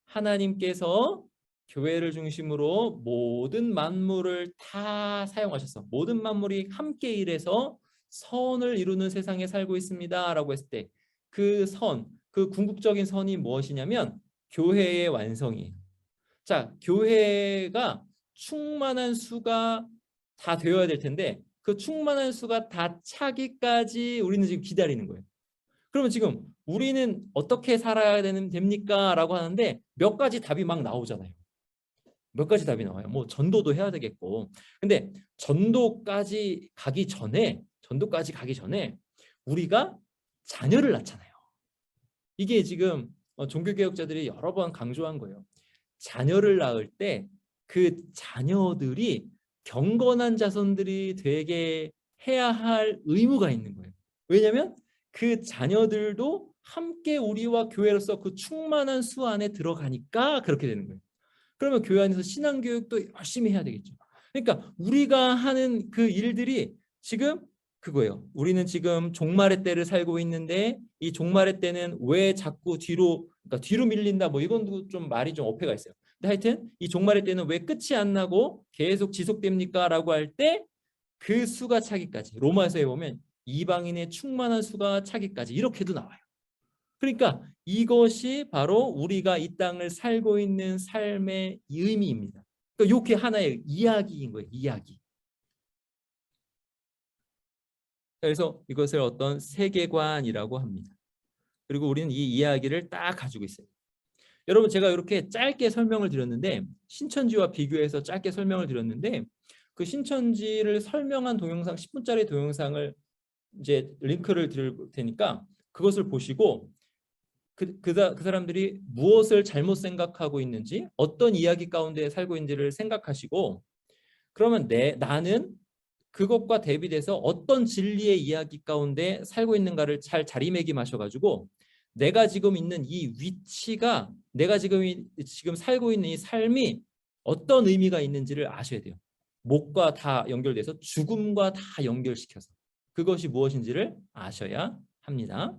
하나님께서 교회를 중심으로 모든 만물을 다 사용하셔서 모든 만물이 함께 일해서 선을 이루는 세상에 살고 있습니다 라고 했을 때, 그 선, 그 궁극적인 선이 무엇이냐면 교회의 완성이에요. 자, 교회가 충만한 수가 다 되어야 될 텐데 그 충만한 수가 다 차기까지 우리는 지금 기다리는 거예요. 그러면 지금 우리는 어떻게 살아야 됩니까? 라고 하는데 몇 가지 답이 막 나오잖아요. 몇 가지 답이 나와요. 뭐 전도도 해야 되겠고. 근데 전도까지 가기 전에 우리가 자녀를 낳잖아요. 이게 지금 종교개혁자들이 여러 번 강조한 거예요. 자녀를 낳을 때 그 자녀들이 경건한 자손들이 되게 해야 할 의무가 있는 거예요. 왜냐하면 그 자녀들도 함께 우리와 교회로서 그 충만한 수 안에 들어가니까 그렇게 되는 거예요. 그러면 교회 안에서 신앙교육도 열심히 해야 되겠죠. 그러니까 우리가 하는 그 일들이 지금 그거예요. 우리는 지금 종말의 때를 살고 있는데 이 종말의 때는 왜 자꾸 그러니까 뒤로 밀린다, 뭐 이건 좀 말이 좀 어폐가 있어요. 근데 하여튼 이 종말의 때는 왜 끝이 안 나고 계속 지속됩니까? 라고 할 때 그 수가 차기까지, 로마서에 보면 이방인의 충만한 수가 차기까지 이렇게도 나와요. 그러니까 이것이 바로 우리가 이 땅을 살고 있는 삶의 의미입니다. 그러니까 이게 하나의 이야기인 거예요. 이야기. 그래서 이것을 어떤 세계관이라고 합니다. 그리고 우리는 이 이야기를 딱 가지고 있어요. 여러분, 제가 이렇게 짧게 설명을 드렸는데, 신천지와 비교해서 짧게 설명을 드렸는데, 그 신천지를 설명한 동영상, 10분짜리 동영상을 이제 링크를 드릴 테니까 그것을 보시고 그 사람들이 무엇을 잘못 생각하고 있는지, 어떤 이야기 가운데 살고 있는지를 생각하시고, 그러면 나는 그것과 대비돼서 어떤 진리의 이야기 가운데 살고 있는가를 잘 자리매김하셔가지고 내가 지금 있는 이 위치가, 내가 지금 살고 있는 이 삶이 어떤 의미가 있는지를 아셔야 돼요. 목과 다 연결돼서 죽음과 다 연결시켜서 그것이 무엇인지를 아셔야 합니다.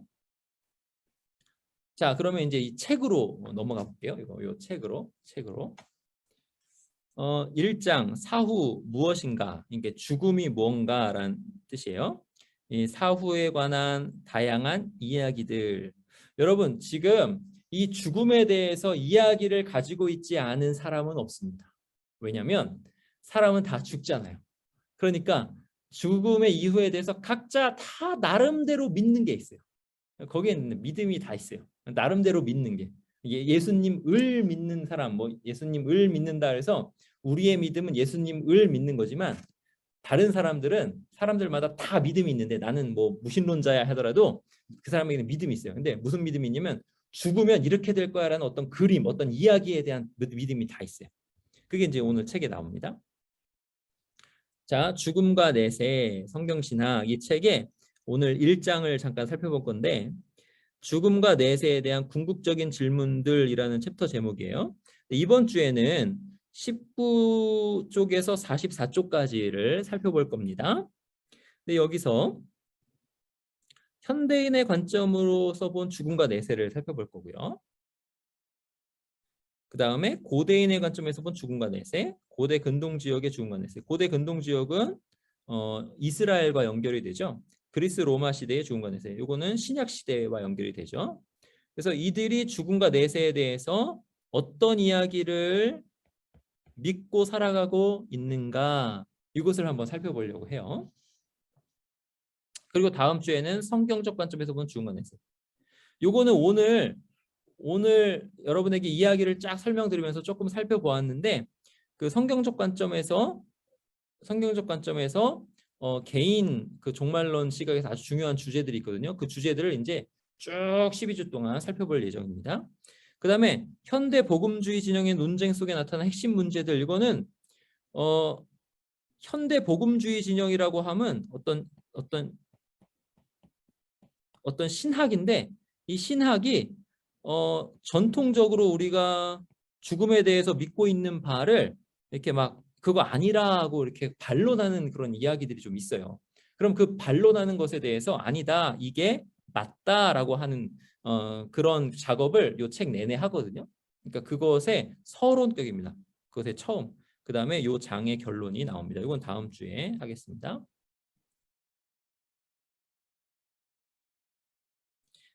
자, 그러면 이제 이 책으로 넘어가 볼게요. 이 책으로 1장 사후 무엇인가, 이게 죽음이 무언가라는 뜻이에요. 이 사후에 관한 다양한 이야기들. 여러분, 지금 이 죽음에 대해서 이야기를 가지고 있지 않은 사람은 없습니다. 왜냐하면 사람은 다 죽잖아요. 그러니까 죽음의 이후에 대해서 각자 다 나름대로 믿는 게 있어요. 거기에는 믿음이 다 있어요. 나름대로 믿는 게. 예수님을 믿는 사람, 뭐 예수님을 믿는다 해서 우리의 믿음은 예수님을 믿는 거지만, 다른 사람들마다 다 믿음이 있는데, 나는 뭐 무신론자야 하더라도 그 사람에게는 믿음이 있어요. 근데 무슨 믿음이 있냐면 죽으면 이렇게 될 거야라는 어떤 그림, 어떤 이야기에 대한 믿음이 다 있어요. 그게 이제 오늘 책에 나옵니다. 자, 죽음과 내세 성경신학 이 책에 오늘 1장을 잠깐 살펴볼 건데 죽음과 내세에 대한 궁극적인 질문들이라는 챕터 제목이에요. 이번 주에는 19쪽에서 44쪽까지를 살펴볼 겁니다. 근데 여기서 현대인의 관점으로서 본 죽음과 내세를 살펴볼 거고요. 그 다음에 고대인의 관점에서 본 죽음과 내세, 고대 근동 지역의 죽음과 내세. 고대 근동 지역은 이스라엘과 연결이 되죠. 그리스 로마 시대의 죽음과 내세. 요거는 신약 시대와 연결이 되죠. 그래서 이들이 죽음과 내세에 대해서 어떤 이야기를 믿고 살아가고 있는가, 이것을 한번 살펴보려고 해요. 그리고 다음 주에는 성경적 관점에서 본 죽음과 내세. 요거는 오늘 여러분에게 이야기를 쫙 설명드리면서 조금 살펴보았는데, 그 성경적 관점에서 개인 그 종말론 시각에서 아주 중요한 주제들이 있거든요. 그 주제들을 이제 쭉 12주 동안 살펴볼 예정입니다. 그 다음에 현대 복음주의 진영의 논쟁 속에 나타난 핵심 문제들, 이거는 현대 복음주의 진영이라고 하면 어떤 신학인데, 이 신학이 전통적으로 우리가 죽음에 대해서 믿고 있는 바를 이렇게 막 그거 아니라고 이렇게 반론하는 그런 이야기들이 좀 있어요. 그럼 그 반론하는 것에 대해서 아니다, 이게 맞다라고 하는 그런 작업을 요 책 내내 하거든요. 그러니까 그것의 서론격입니다. 그것의 처음. 그 다음에 요 장의 결론이 나옵니다. 이건 다음 주에 하겠습니다.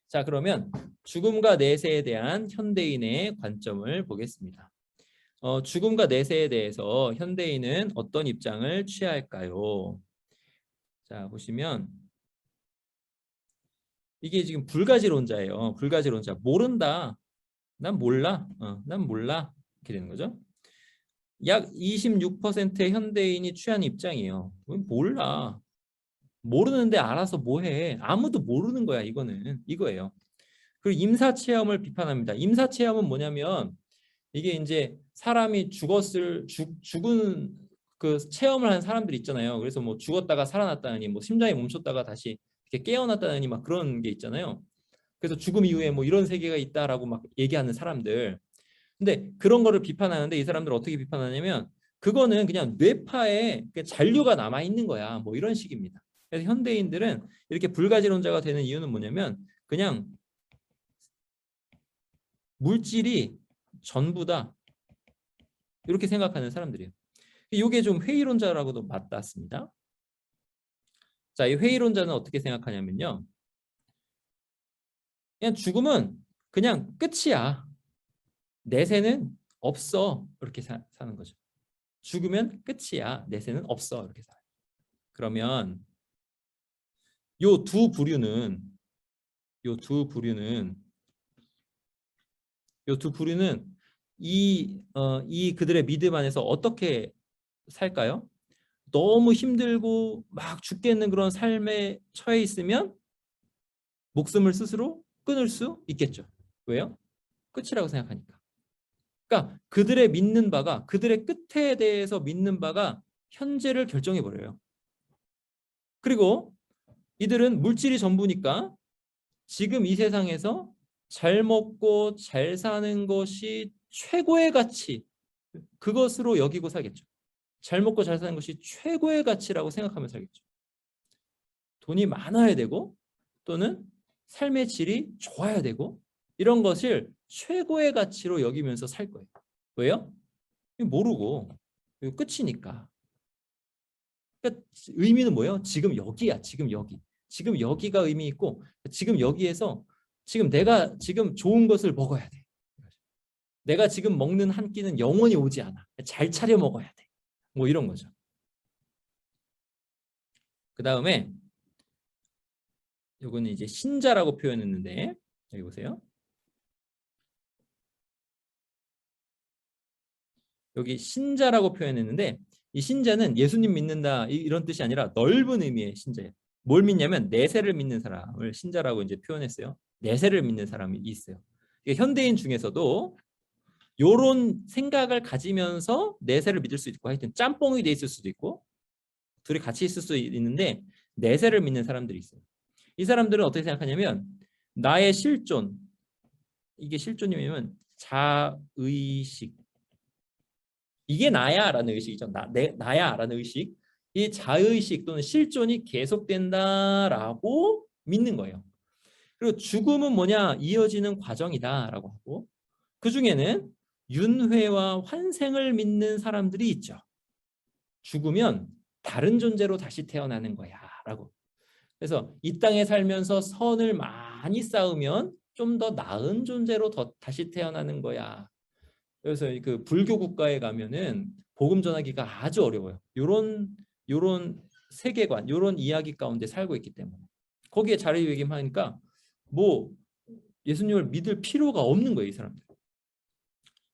자, 그러면 죽음과 내세에 대한 현대인의 관점을 보겠습니다. 죽음과 내세에 대해서 현대인은 어떤 입장을 취할까요? 자, 보시면 이게 지금 불가지론자예요. 불가지론자. 모른다. 난 몰라. 난 몰라. 이렇게 되는 거죠. 약 26%의 현대인이 취한 입장이에요. 몰라. 모르는데 알아서 뭐해. 아무도 모르는 거야. 이거예요. 그리고 임사체험을 비판합니다. 임사체험은 뭐냐면 이게 이제 사람이 죽은 그 체험을 한 사람들 있잖아요. 그래서 뭐 죽었다가 살아났다느니, 뭐 심장이 멈췄다가 다시 이렇게 깨어났다느니 막 그런 게 있잖아요. 그래서 죽음 이후에 뭐 이런 세계가 있다라고 막 얘기하는 사람들. 근데 그런 거를 비판하는데 이 사람들 어떻게 비판하냐면 그거는 그냥 뇌파에 잔류가 남아 있는 거야. 뭐 이런 식입니다. 그래서 현대인들은 이렇게 불가지론자가 되는 이유는 뭐냐면 그냥 물질이 전부다, 이렇게 생각하는 사람들이에요. 이게 좀 회의론자라고도 맞닿습니다. 자, 이 회의론자는 어떻게 생각하냐면요. 그냥 죽음은 그냥 끝이야. 내세는 없어. 이렇게 사는 거죠. 죽으면 끝이야. 내세는 없어. 이렇게 살아요. 그러면 요 두 부류는 이 그들의 믿음 안에서 어떻게 살까요? 너무 힘들고 막 죽겠는 그런 삶에 처해 있으면 목숨을 스스로 끊을 수 있겠죠. 왜요? 끝이라고 생각하니까. 그러니까 그들의 끝에 대해서 믿는 바가 현재를 결정해 버려요. 그리고 이들은 물질이 전부니까 지금 이 세상에서 잘 먹고 잘 사는 것이 최고의 가치, 그것으로 여기고 살겠죠. 잘 먹고 잘 사는 것이 최고의 가치라고 생각하며 살겠죠. 돈이 많아야 되고 또는 삶의 질이 좋아야 되고 이런 것을 최고의 가치로 여기면서 살 거예요. 왜요? 모르고 이거 끝이니까. 그러니까 의미는 뭐예요? 지금 여기야. 지금 여기. 지금 여기가 의미 있고 지금 여기에서 지금 내가 지금 좋은 것을 먹어야 돼. 내가 지금 먹는 한 끼는 영원히 오지 않아. 잘 차려 먹어야 돼. 뭐 이런 거죠. 그 다음에 요거는 이제 신자라고 표현했는데 여기 보세요. 여기 신자라고 표현했는데 이 신자는 예수님 믿는다 이런 뜻이 아니라 넓은 의미의 신자예요. 뭘 믿냐면 내세를 믿는 사람을 신자라고 이제 표현했어요. 내세를 믿는 사람이 있어요. 현대인 중에서도 요런 생각을 가지면서 내세를 믿을 수 있고 하여튼 짬뽕이 돼 있을 수도 있고 둘이 같이 있을 수 있는데 내세를 믿는 사람들이 있어요. 이 사람들은 어떻게 생각하냐면 나의 실존, 이게 실존이면 자의식, 이게 나야라는 의식이죠. 나야라는 의식, 이 자의식 또는 실존이 계속된다라고 믿는 거예요. 그리고 죽음은 뭐냐? 이어지는 과정이다라고 하고, 그 중에는 윤회와 환생을 믿는 사람들이 있죠. 죽으면 다른 존재로 다시 태어나는 거야라고. 그래서 이 땅에 살면서 선을 많이 쌓으면 좀 더 나은 존재로 다시 태어나는 거야. 그래서 그 불교 국가에 가면은 복음 전하기가 아주 어려워요. 요런 세계관, 요런 이야기 가운데 살고 있기 때문에 거기에 자리매김하니까 뭐 예수님을 믿을 필요가 없는 거예요, 이 사람들.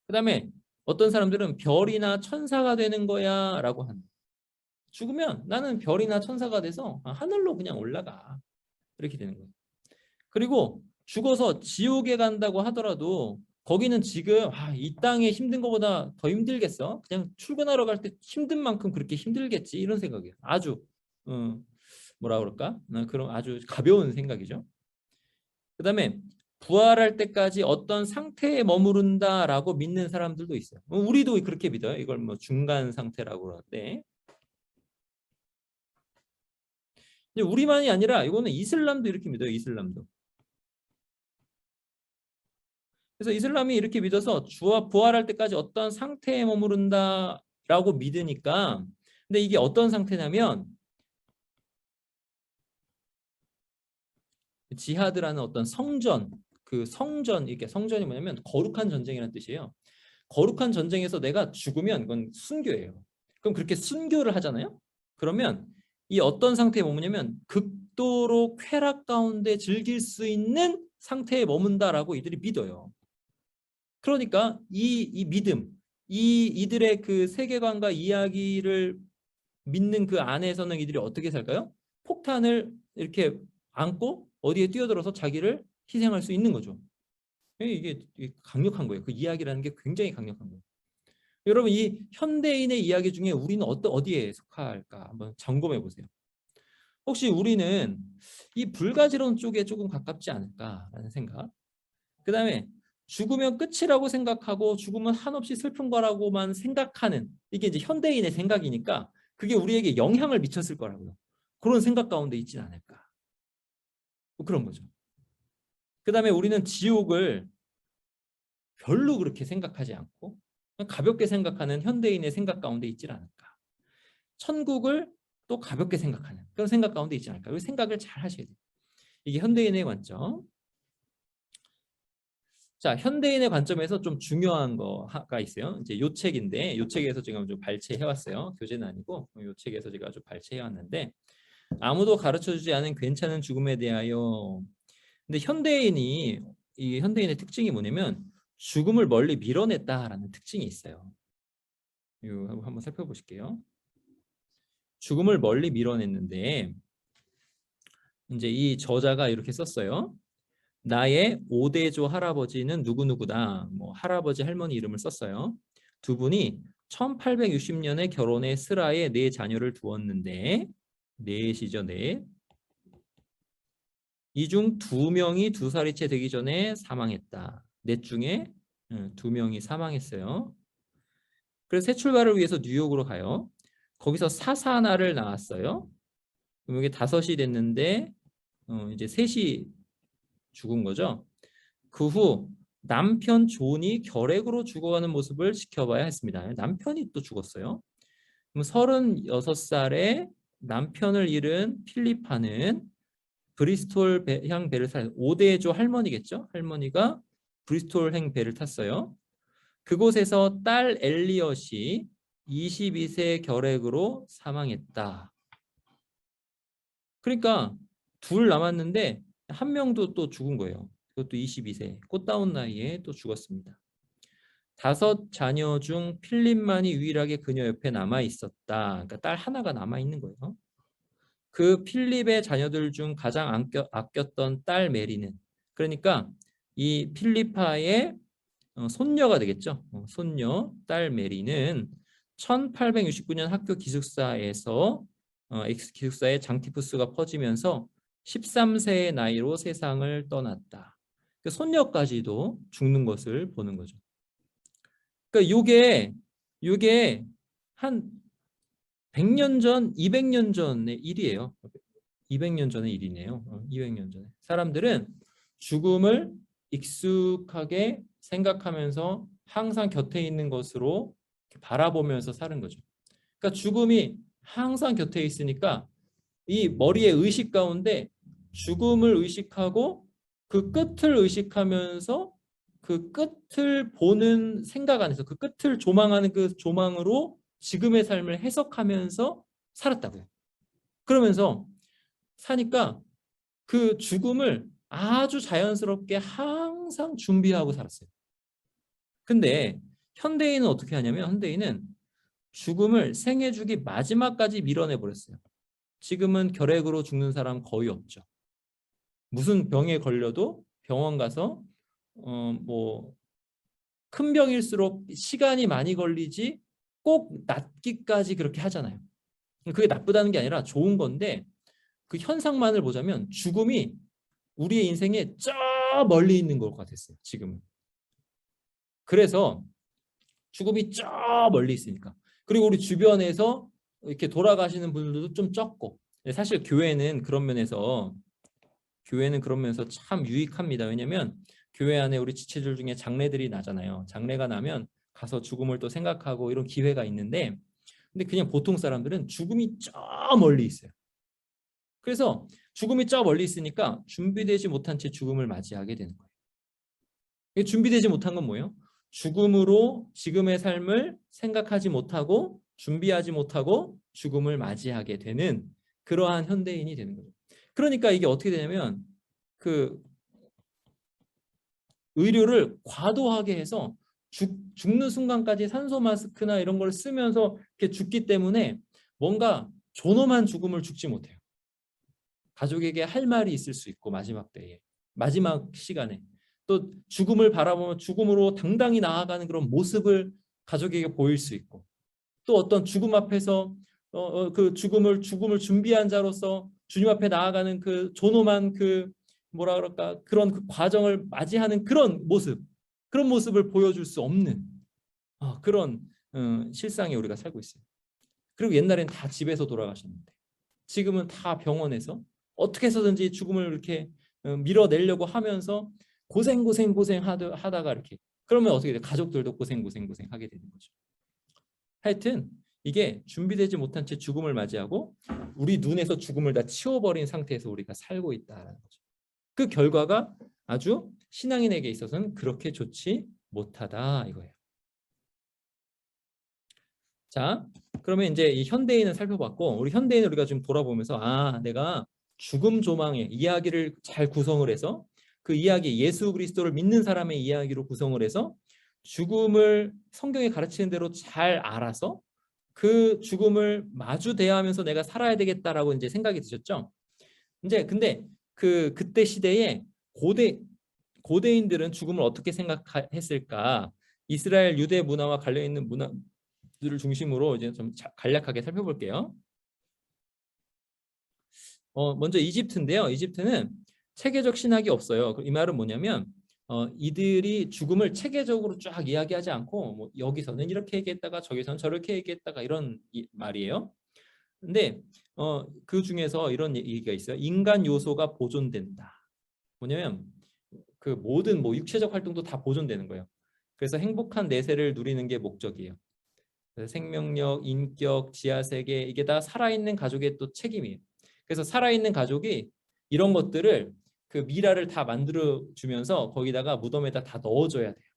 그다음에 어떤 사람들은 별이나 천사가 되는 거야라고 하는. 죽으면 나는 별이나 천사가 돼서 하늘로 그냥 올라가. 이렇게 되는 거예요. 그리고 죽어서 지옥에 간다고 하더라도 거기는 지금 이 땅에 힘든 것보다 더 힘들겠어? 그냥 출근하러 갈 때 힘든 만큼 그렇게 힘들겠지 이런 생각이에요. 아주 뭐라 그럴까? 그런 아주 가벼운 생각이죠. 그다음에 부활할 때까지 어떤 상태에 머무른다라고 믿는 사람들도 있어요. 우리도 그렇게 믿어요. 이걸 뭐 중간 상태라고 그러는데 우리만이 아니라 이거는 이슬람도 이렇게 믿어요. 이슬람도. 그래서 이슬람이 이렇게 믿어서 주와 부활할 때까지 어떤 상태에 머무른다라고 믿으니까, 근데 이게 어떤 상태냐면 지하드라는 어떤 성전, 그 성전, 이게 성전이 뭐냐면 거룩한 전쟁이라는 뜻이에요. 거룩한 전쟁에서 내가 죽으면 그건 순교예요. 그럼 그렇게 순교를 하잖아요. 그러면 이 어떤 상태에 머무냐면 극도로 쾌락 가운데 즐길 수 있는 상태에 머문다라고 이들이 믿어요. 그러니까 이 믿음, 이들의 그 세계관과 이야기를 믿는 그 안에서는 이들이 어떻게 살까요? 폭탄을 이렇게 안고 어디에 뛰어들어서 자기를 희생할 수 있는 거죠. 이게 강력한 거예요. 그 이야기라는 게 굉장히 강력한 거예요. 여러분, 이 현대인의 이야기 중에 우리는 어디에 속할까 한번 점검해 보세요. 혹시 우리는 이 불가지론 쪽에 조금 가깝지 않을까라는 생각. 그 다음에 죽으면 끝이라고 생각하고 죽으면 한없이 슬픈 거라고만 생각하는, 이게 이제 현대인의 생각이니까 그게 우리에게 영향을 미쳤을 거라고요. 그런 생각 가운데 있진 않을까. 뭐 그런 거죠. 그 다음에 우리는 지옥을 별로 그렇게 생각하지 않고 그냥 가볍게 생각하는 현대인의 생각 가운데 있질 않을까. 천국을 또 가볍게 생각하는 그런 생각 가운데 있지 않을까. 이 생각을 잘 하셔야 돼요. 이게 현대인의 관점. 자, 현대인의 관점에서 좀 중요한 거가 있어요. 이제 요 책인데, 요 책에서 제가 좀 발췌해 왔어요. 교재는 아니고 요 책에서 제가 좀 발췌해 왔는데, 아무도 가르쳐주지 않은 괜찮은 죽음에 대하여. 근데 이 현대인의 특징이 뭐냐면 죽음을 멀리 밀어냈다라는 특징이 있어요. 이거 한번 살펴보실게요. 죽음을 멀리 밀어냈는데 이제 이 저자가 이렇게 썼어요. 나의 5대조 할아버지는 누구누구다. 뭐 할아버지 할머니 이름을 썼어요. 두 분이 1860년에 결혼해 스라에 4자녀를 두었는데, 넷이죠, 넷. 이 중 2명이 2살이 채 되기 전에 사망했다. 넷 중에 2명이 사망했어요. 그래서 새 출발을 위해서 뉴욕으로 가요. 거기서 사사나를 낳았어요. 그럼 이게 5이 됐는데 이제 셋이 죽은 거죠. 그 후 남편 존이 결핵으로 죽어가는 모습을 지켜봐야 했습니다. 남편이 또 죽었어요. 그럼 36살에 남편을 잃은 필리파는 브리스톨 향 배를 탔어요. 5대조 할머니겠죠. 할머니가 브리스톨행 배를 탔어요. 그곳에서 딸 엘리엇이 22세 결핵으로 사망했다. 그러니까 둘 남았는데 한 명도 또 죽은 거예요. 그것도 22세 꽃다운 나이에 또 죽었습니다. 5자녀 중 필립만이 유일하게 그녀 옆에 남아 있었다. 그러니까 딸 하나가 남아 있는 거예요. 그 필립의 자녀들 중 가장 아꼈던 딸 메리는, 그러니까 이 필리파의 손녀가 되겠죠. 손녀 딸 메리는 1869년 학교 기숙사에서 기숙사에 장티푸스가 퍼지면서 13세의 나이로 세상을 떠났다. 손녀까지도 죽는 것을 보는 거죠. 그러니까 요게 한 100년 전, 200년 전의 일이에요. 200년 전의 일이네요. 200년 전에. 사람들은 죽음을 익숙하게 생각하면서 항상 곁에 있는 것으로 바라보면서 사는 거죠. 그러니까 죽음이 항상 곁에 있으니까 이 머리의 의식 가운데 죽음을 의식하고 그 끝을 의식하면서 그 끝을 보는 생각 안에서 그 끝을 조망하는 그 조망으로 지금의 삶을 해석하면서 살았다고요. 그러면서 사니까 그 죽음을 아주 자연스럽게 항상 준비하고 살았어요. 근데 현대인은 어떻게 하냐면 현대인은 죽음을 생애 주기 마지막까지 밀어내 버렸어요. 지금은 결핵으로 죽는 사람 거의 없죠. 무슨 병에 걸려도 병원 가서 뭐 큰 병일수록 시간이 많이 걸리지 꼭 낫기까지 그렇게 하잖아요. 그게 나쁘다는 게 아니라 좋은 건데 그 현상만을 보자면 죽음이 우리의 인생에 저 멀리 있는 것 같았어요. 지금은. 그래서 죽음이 저 멀리 있으니까. 그리고 우리 주변에서 이렇게 돌아가시는 분들도 좀 적고. 사실 교회는 그런 면에서 참 유익합니다. 왜냐하면 교회 안에 우리 지체들 중에 장례들이 나잖아요. 장례가 나면 가서 죽음을 또 생각하고 이런 기회가 있는데 근데 그냥 보통 사람들은 죽음이 저 멀리 있어요. 그래서 죽음이 저 멀리 있으니까 준비되지 못한 채 죽음을 맞이하게 되는 거예요. 준비되지 못한 건 뭐예요? 죽음으로 지금의 삶을 생각하지 못하고 준비하지 못하고 죽음을 맞이하게 되는 그러한 현대인이 되는 거죠. 그러니까 이게 어떻게 되냐면 그 의료를 과도하게 해서 죽는 순간까지 산소 마스크나 이런 걸 쓰면서 이렇게 죽기 때문에 뭔가 존엄한 죽음을 죽지 못해요. 가족에게 할 말이 있을 수 있고 마지막 때에 마지막 시간에 또 죽음을 바라보면 죽음으로 당당히 나아가는 그런 모습을 가족에게 보일 수 있고 또 어떤 죽음 앞에서 그 죽음을 준비한 자로서 주님 앞에 나아가는 그 존엄한 그 뭐라 그럴까 그런 그 과정을 맞이하는 그런 모습을 보여줄 수 없는 그런 실상에 우리가 살고 있어요. 그리고 옛날엔 다 집에서 돌아가셨는데 지금은 다 병원에서 어떻게 해서든지 죽음을 이렇게 밀어내려고 하면서 고생 하다가 이렇게 그러면 어떻게 돼? 가족들도 고생 하게 되는 거죠. 하여튼 이게 준비되지 못한 채 죽음을 맞이하고 우리 눈에서 죽음을 다 치워버린 상태에서 우리가 살고 있다는 거죠. 그 결과가 아주 신앙인에게 있어서는 그렇게 좋지 못하다 이거예요. 자, 그러면 이제 이 현대인을 살펴봤고 우리 현대인을 우리가 좀 돌아보면서 내가 죽음 조망의 이야기를 잘 구성을 해서 그 이야기 예수 그리스도를 믿는 사람의 이야기로 구성을 해서 죽음을 성경이 가르치는 대로 잘 알아서 그 죽음을 마주 대하면서 내가 살아야 되겠다라고 이제 생각이 드셨죠? 이제 근데 그때 시대에 고대인들은 죽음을 어떻게 생각했을까? 이스라엘 유대 문화와 관련 있는 문화들을 중심으로 이제 좀 간략하게 살펴볼게요. 먼저 이집트인데요. 이집트는 체계적 신학이 없어요. 이 말은 뭐냐면 이들이 죽음을 체계적으로 쫙 이야기하지 않고 뭐 여기서는 이렇게 얘기했다가 저기서는 저렇게 얘기했다가 이런 말이에요. 근데 그 중에서 이런 얘기가 있어요. 인간 요소가 보존된다. 뭐냐면 그 모든 뭐 육체적 활동도 다 보존되는 거예요. 그래서 행복한 내세를 누리는 게 목적이에요. 그래서 생명력, 인격, 지하세계 이게 다 살아있는 가족의 또 책임이에요. 그래서 살아있는 가족이 이런 것들을 그 미라를 다 만들어 주면서 거기다가 무덤에다 다 넣어줘야 돼요.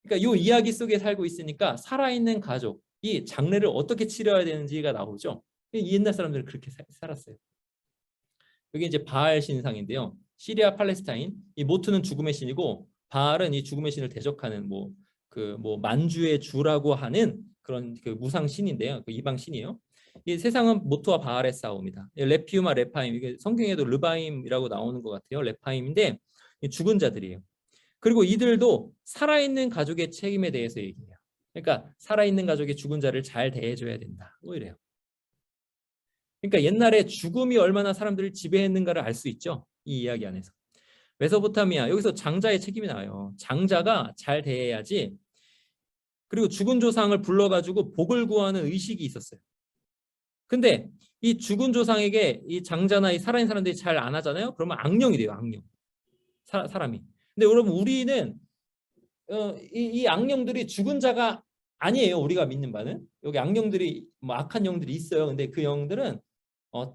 그러니까 이 이야기 속에 살고 있으니까 살아있는 가족이 장례를 어떻게 치러야 되는지가 나오죠. 옛날 사람들은 그렇게 살았어요. 여기 이제 바알 신상인데요. 시리아 팔레스타인 이 모트는 죽음의 신이고 바알은 이 죽음의 신을 대적하는 뭐 만주의 주라고 하는 그런 그 무상 신인데요. 그 이방 신이에요. 이 세상은 모트와 바알의 싸움이다. 레피움과 레파임 이게 성경에도 르바임이라고 나오는 것 같아요. 레파임인데 죽은 자들이에요. 그리고 이들도 살아있는 가족의 책임에 대해서 얘기해요. 그러니까 살아있는 가족이 죽은 자를 잘 대해줘야 된다. 뭐 이래요. 그러니까 옛날에 죽음이 얼마나 사람들을 지배했는가를 알 수 있죠. 이 이야기 안에서. 메소포타미아, 여기서 장자의 책임이 나와요. 장자가 잘 대해야지. 그리고 죽은 조상을 불러가지고 복을 구하는 의식이 있었어요. 근데 이 죽은 조상에게 이 장자나 이 살아있는 사람들이 잘 안 하잖아요. 그러면 악령이 돼요. 악령. 사람이. 근데 여러분 우리는 이 악령들이 죽은 자가 아니에요. 우리가 믿는 바는. 여기 악령들이 뭐 악한 영들이 있어요. 근데 그 영들은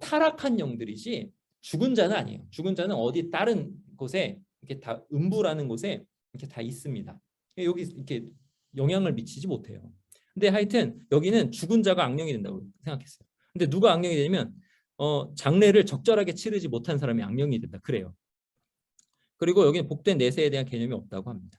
타락한 영들이지 죽은 자는 아니에요. 죽은 자는 어디 다른 곳에 이렇게 다 음부라는 곳에 이렇게 다 있습니다. 여기 이렇게 영향을 미치지 못해요. 근데 하여튼 여기는 죽은 자가 악령이 된다고 생각했어요. 근데 누가 악령이 되냐면 장례를 적절하게 치르지 못한 사람이 악령이 된다. 그래요. 그리고 여기는 복된 내세에 대한 개념이 없다고 합니다.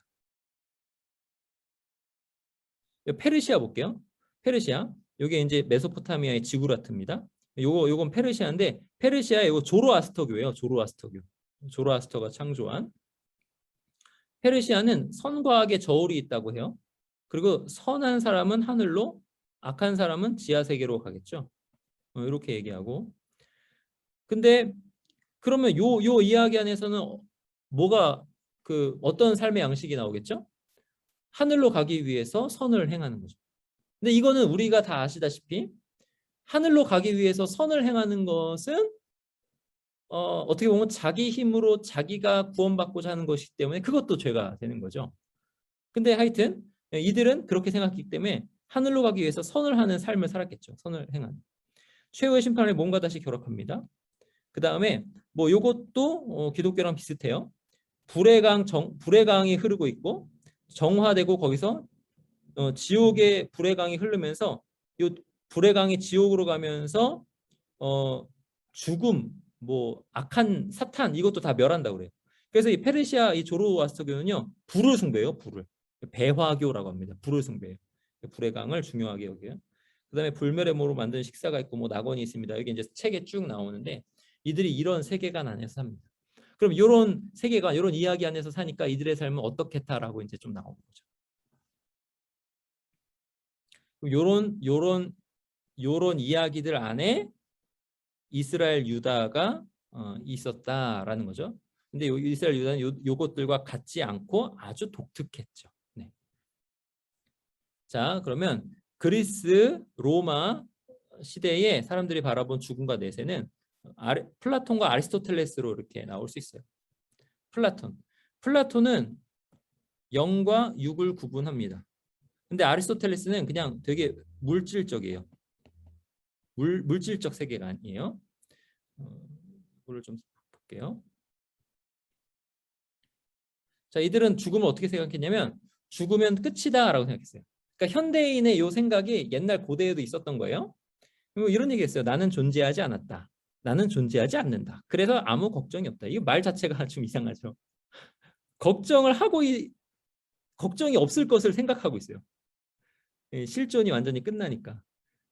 페르시아 볼게요. 페르시아. 여기 이제 메소포타미아의 지구라트입니다. 요건 페르시아인데 페르시아의 요거 조로아스터교예요. 조로아스터교. 조로아스터가 창조한. 페르시아는 선과 악의 저울이 있다고 해요. 그리고 선한 사람은 하늘로, 악한 사람은 지하 세계로 가겠죠. 이렇게 얘기하고. 근데 그러면 요 이야기 안에서는 뭐가 어떤 삶의 양식이 나오겠죠? 하늘로 가기 위해서 선을 행하는 거죠. 근데 이거는 우리가 다 아시다시피 하늘로 가기 위해서 선을 행하는 것은 어떻게 보면 자기 힘으로 자기가 구원받고자 하는 것이기 때문에 그것도 죄가 되는 거죠. 근데 하여튼 이들은 그렇게 생각했기 때문에 하늘로 가기 위해서 선을 하는 삶을 살았겠죠. 선을 행하는. 최후의 심판을 몸과 다시 결합합니다. 그 다음에 뭐 요것도 기독교랑 비슷해요. 불의 강이 흐르고 있고 정화되고 거기서 지옥의 불의 강이 흐르면서 요 불의 강이 지옥으로 가면서 죽음, 뭐 악한 사탄 이것도 다 멸한다고 그래요. 그래서 이 페르시아 이 조로아스터교는요 불을 숭배해요. 불을. 배화교라고 합니다. 불을 숭배해요. 불의 강을 중요하게 여겨요. 그다음에 불멸의 모로 만든 식사가 있고 뭐 낙원이 있습니다. 여기 이제 책에 쭉 나오는데 이들이 이런 세계관 안에서 삽니다. 그럼 이런 세계관, 이런 이야기 안에서 사니까 이들의 삶은 어떻겠다라고 이제 좀 나오는 거죠. 요런 이야기들 안에 이스라엘 유다가 있었다라는 거죠. 근데 이스라엘 유다는 요것들과 같지 않고 아주 독특했죠. 네. 자, 그러면 그리스, 로마 시대에 사람들이 바라본 죽음과 내세는 플라톤과 아리스토텔레스로 이렇게 나올 수 있어요. 플라톤은 영과 육을 구분합니다. 근데 아리스토텔레스는 그냥 되게 물질적이에요. 물질적 세계관이에요. 이거를 좀 볼게요. 자, 이들은 죽음을 어떻게 생각했냐면 죽으면 끝이다라고 생각했어요. 그러니까 현대인의 이 생각이 옛날 고대에도 있었던 거예요. 이런 얘기했어요. 나는 존재하지 않았다. 나는 존재하지 않는다. 그래서 아무 걱정이 없다. 이 말 자체가 좀 이상하죠. 걱정이 없을 것을 생각하고 있어요. 실존이 완전히 끝나니까.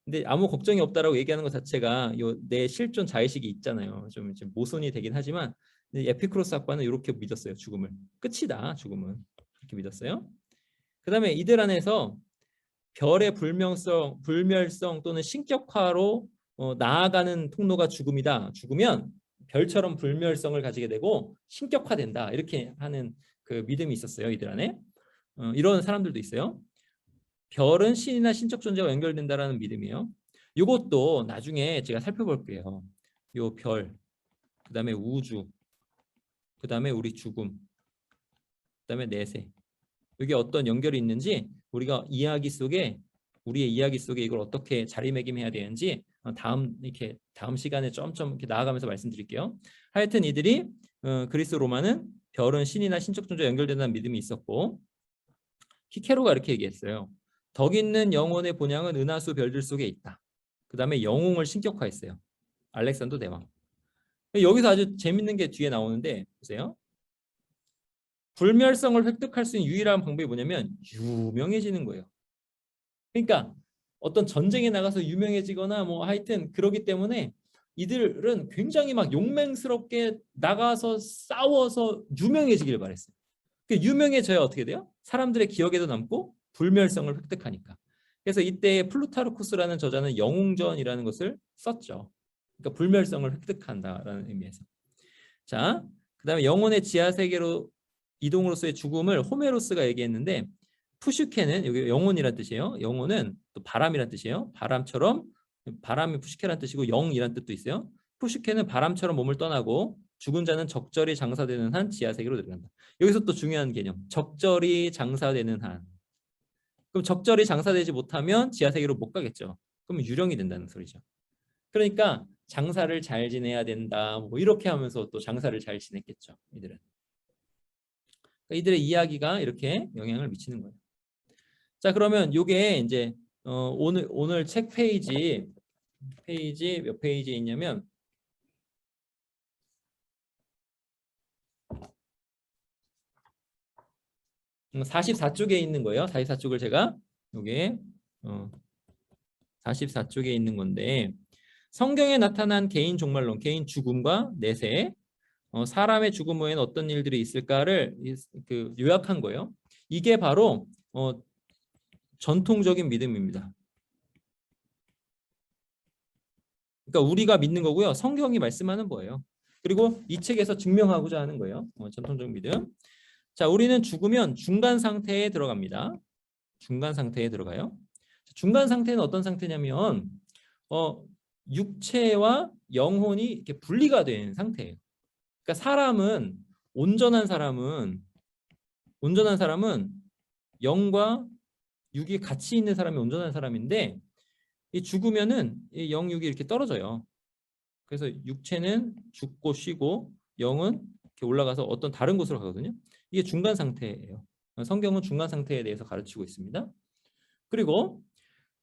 근데 아무 걱정이 없다라고 얘기하는 것 자체가 내 실존 자의식이 있잖아요. 좀 모순이 되긴 하지만 에피쿠로스 학파는 이렇게 믿었어요. 죽음을. 끝이다. 죽음은. 이렇게 믿었어요. 그 다음에 이들 안에서 별의 불멸성 또는 신격화로 나아가는 통로가 죽음이다. 죽으면 별처럼 불멸성을 가지게 되고 신격화된다. 이렇게 하는 그 믿음이 있었어요. 이들 안에. 이런 사람들도 있어요. 별은 신이나 신적 존재와 연결된다라는 믿음이에요. 이것도 나중에 제가 살펴볼게요. 요 별, 그 다음에 우주, 그 다음에 우리 죽음, 그 다음에 내세. 이게 어떤 연결이 있는지 우리가 우리의 이야기 속에 이걸 어떻게 자리매김해야 되는지 다음 시간에 점점 이렇게 나아가면서 말씀드릴게요. 하여튼 이들이 그리스 로마는 별은 신이나 신적 존재와 연결된다는 믿음이 있었고 히케로가 이렇게 얘기했어요. 덕 있는 영혼의 본향은 은하수 별들 속에 있다. 그 다음에 영웅을 신격화했어요. 알렉산더 대왕. 여기서 아주 재밌는 게 뒤에 나오는데 보세요. 불멸성을 획득할 수 있는 유일한 방법이 뭐냐면 유명해지는 거예요. 그러니까 어떤 전쟁에 나가서 유명해지거나 뭐 하여튼 그러기 때문에 이들은 굉장히 막 용맹스럽게 나가서 싸워서 유명해지길 바랬어요. 유명해져야 어떻게 돼요? 사람들의 기억에도 남고 불멸성을 획득하니까. 그래서 이때 플루타르쿠스라는 저자는 영웅전이라는 것을 썼죠. 그러니까 불멸성을 획득한다라는 의미에서. 자, 그다음에 영혼의 지하 세계로 이동으로서의 죽음을 호메로스가 얘기했는데 푸슈케는 여기 영혼이란 뜻이에요. 영혼은 또 바람이란 뜻이에요. 바람처럼 바람이 푸슈케란 뜻이고 영이란 뜻도 있어요. 푸슈케는 바람처럼 몸을 떠나고 죽은 자는 적절히 장사되는 한 지하 세계로 들어간다. 여기서 또 중요한 개념. 적절히 장사되는 한. 그럼 적절히 장사되지 못하면 지하 세계로 못 가겠죠. 그럼 유령이 된다는 소리죠. 그러니까 장사를 잘 지내야 된다. 뭐 이렇게 하면서 또 장사를 잘 지냈겠죠. 이들은. 그러니까 이들의 이야기가 이렇게 영향을 미치는 거예요. 자, 그러면 요게 이제 오늘 책 페이지 몇 페이지에 있냐면 44쪽에 있는 거예요. 44쪽을 제가 요게 44쪽에 있는 건데 성경에 나타난 개인 종말론, 개인 죽음과 내세, 사람의 죽음 후에는 어떤 일들이 있을까를 요약한 거예요. 이게 바로 전통적인 믿음입니다. 그러니까 우리가 믿는 거고요. 성경이 말씀하는 거예요. 그리고 이 책에서 증명하고자 하는 거예요. 전통적 믿음. 자, 우리는 죽으면 중간 상태에 들어갑니다. 중간 상태에 들어가요. 중간 상태는 어떤 상태냐면 육체와 영혼이 이렇게 분리가 된 상태예요. 그러니까 온전한 사람은 영과 육이 같이 있는 사람이 온전한 사람인데 이 죽으면은 이 영, 육이 이렇게 떨어져요. 그래서 육체는 죽고 쉬고 영은 이렇게 올라가서 어떤 다른 곳으로 가거든요. 이게 중간 상태예요. 성경은 중간 상태에 대해서 가르치고 있습니다. 그리고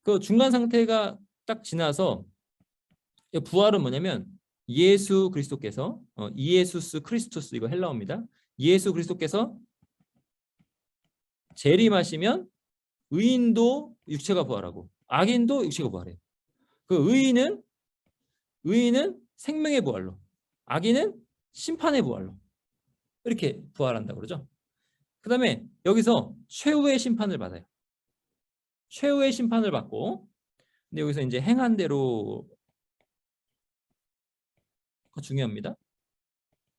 그 중간 상태가 딱 지나서 부활은 뭐냐면 예수 그리스도께서 이에수스 크리스토스 이거 헬라어입니다. 예수 그리스도께서 재림하시면 의인도 육체가 부활하고 악인도 육체가 부활해요. 그 의인은 생명의 부활로, 악인은 심판의 부활로 이렇게 부활한다고 그러죠. 그다음에 여기서 최후의 심판을 받아요. 최후의 심판을 받고 근데 여기서 이제 행한 대로 중요합니다.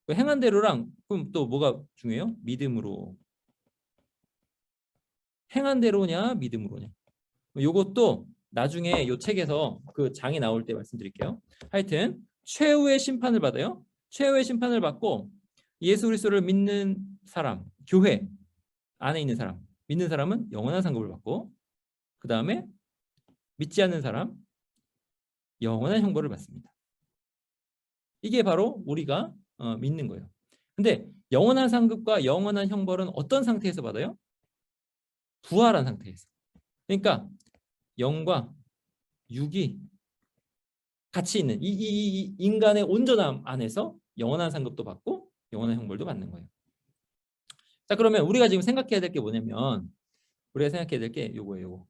그 행한 대로랑 그럼 또 뭐가 중요해요? 믿음으로. 행한 대로냐 믿음으로냐. 요것도 나중에 요 책에서 그 장이 나올 때 말씀드릴게요. 하여튼 최후의 심판을 받아요. 최후의 심판을 받고 예수 그리스도를 믿는 사람, 교회 안에 있는 사람, 믿는 사람은 영원한 상급을 받고 그 다음에 믿지 않는 사람 영원한 형벌을 받습니다. 이게 바로 우리가 믿는 거예요. 근데 영원한 상급과 영원한 형벌은 어떤 상태에서 받아요? 부활한 상태에서. 그러니까 영과 육이 같이 있는 이 인간의 온전함 안에서 영원한 상급도 받고 영원한 형벌도 받는 거예요. 자, 그러면 우리가 지금 생각해야 될 게 뭐냐면 우리가 생각해야 될 게 요거예요. 요거.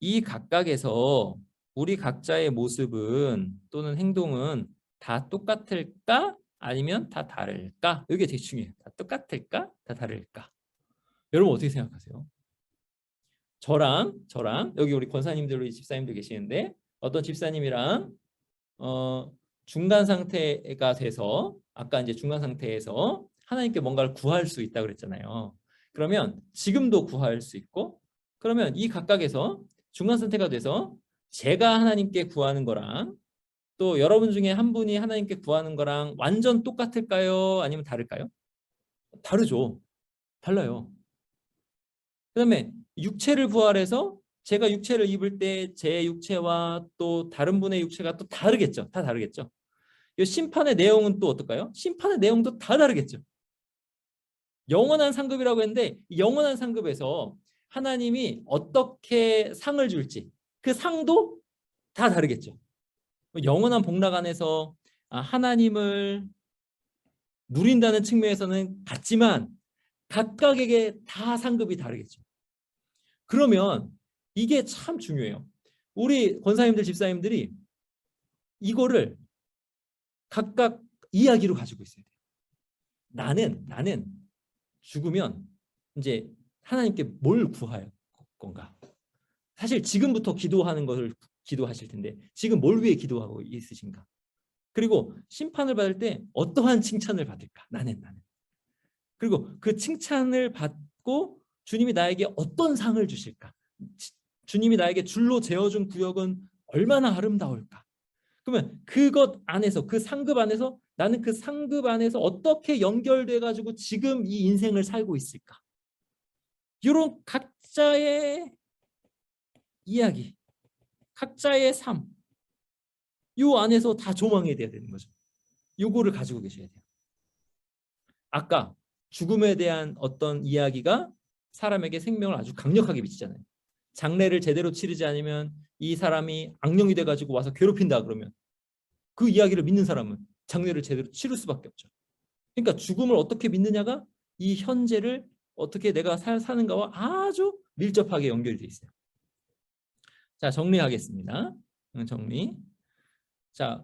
이 각각에서 우리 각자의 모습은 또는 행동은 다 똑같을까? 아니면 다 다를까? 이게 되게 중요해요. 다 똑같을까? 다 다를까? 여러분 어떻게 생각하세요? 저랑 여기 우리 권사님들 우리 집사님들 계시는데 어떤 집사님이랑 중간 상태가 돼서 아까 이제 중간 상태에서 하나님께 뭔가를 구할 수 있다 그랬잖아요. 그러면 지금도 구할 수 있고 그러면 이 각각에서 중간 상태가 돼서 제가 하나님께 구하는 거랑 또 여러분 중에 한 분이 하나님께 구하는 거랑 완전 똑같을까요? 아니면 다를까요? 다르죠. 달라요. 그다음에 육체를 부활해서 제가 육체를 입을 때 제 육체와 또 다른 분의 육체가 또 다르겠죠. 다 다르겠죠. 이 심판의 내용은 또 어떨까요? 심판의 내용도 다 다르겠죠. 영원한 상급이라고 했는데 영원한 상급에서 하나님이 어떻게 상을 줄지 그 상도 다 다르겠죠. 영원한 복락 안에서 하나님을 누린다는 측면에서는 같지만 각각에게 다 상급이 다르겠죠. 그러면 이게 참 중요해요. 우리 권사님들, 집사님들이 이거를 각각 이야기로 가지고 있어야 돼요. 나는 죽으면 이제 하나님께 뭘 구할 건가? 사실 지금부터 기도하는 것을 기도하실 텐데 지금 뭘 위해 기도하고 있으신가? 그리고 심판을 받을 때 어떠한 칭찬을 받을까? 나는. 그리고 그 칭찬을 받고 주님이 나에게 어떤 상을 주실까? 주님이 나에게 줄로 재어준 구역은 얼마나 아름다울까? 그러면 그것 안에서, 그 상급 안에서 나는 그 상급 안에서 어떻게 연결돼 가지고 지금 이 인생을 살고 있을까? 이런 각자의 이야기, 각자의 삶, 요 안에서 다 조망해야 되는 거죠. 요거를 가지고 계셔야 돼요. 아까 죽음에 대한 어떤 이야기가 사람에게 생명을 아주 강력하게 미치잖아요. 장례를 제대로 치르지 않으면 이 사람이 악령이 돼가지고 와서 괴롭힌다 그러면 그 이야기를 믿는 사람은 장례를 제대로 치를 수밖에 없죠. 그러니까 죽음을 어떻게 믿느냐가 이 현재를 어떻게 내가 사는가와 아주 밀접하게 연결이 돼 있어요. 자, 정리하겠습니다. 정리. 자,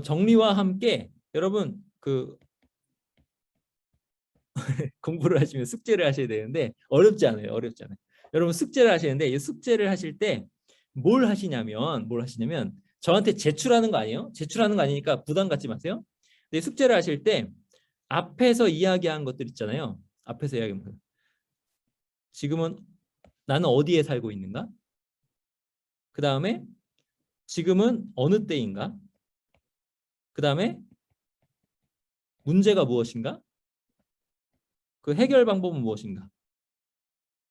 정리와 함께 여러분 그 공부를 하시면 숙제를 하셔야 되는데 어렵지 않아요. 여러분 숙제를 하시는데 이 숙제를 하실 때 뭘 하시냐면 저한테 제출하는 거 아니에요? 제출하는 거 아니니까 부담 갖지 마세요. 근데 숙제를 하실 때 앞에서 이야기한 것들 있잖아요. 앞에서 이야기한 것. 지금은 나는 어디에 살고 있는가? 그 다음에 지금은 어느 때인가? 그 다음에 문제가 무엇인가? 그 해결 방법은 무엇인가?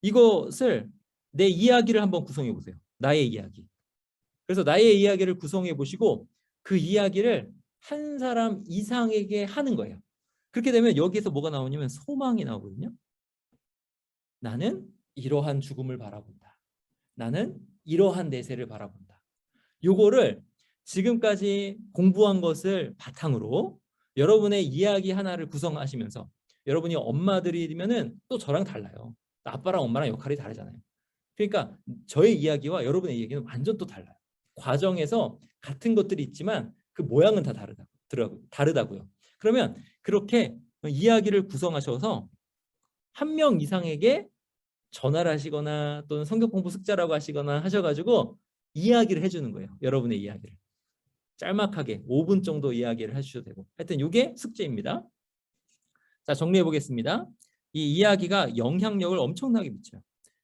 이것을 내 이야기를 한번 구성해 보세요. 나의 이야기. 그래서 나의 이야기를 구성해 보시고 그 이야기를 한 사람 이상에게 하는 거예요. 그렇게 되면 여기에서 뭐가 나오냐면 소망이 나오거든요. 나는 이러한 죽음을 바라본다. 나는 이러한 내세를 바라본다. 요거를 지금까지 공부한 것을 바탕으로 여러분의 이야기 하나를 구성하시면서 여러분이 엄마들이면은 또 저랑 달라요. 아빠랑 엄마랑 역할이 다르잖아요. 그러니까 저의 이야기와 여러분의 이야기는 완전 또 달라요. 과정에서 같은 것들이 있지만 그 모양은 다 다르다고요. 그러면 그렇게 이야기를 구성하셔서 한 명 이상에게 전화를 하시거나 또는 성경 공부 숙제라고 하시거나 하셔가지고 이야기를 해주는 거예요. 여러분의 이야기를. 짤막하게 5분 정도 이야기를 해주셔도 되고. 하여튼 이게 숙제입니다. 자, 정리해 보겠습니다. 이 이야기가 영향력을 엄청나게 미쳐요.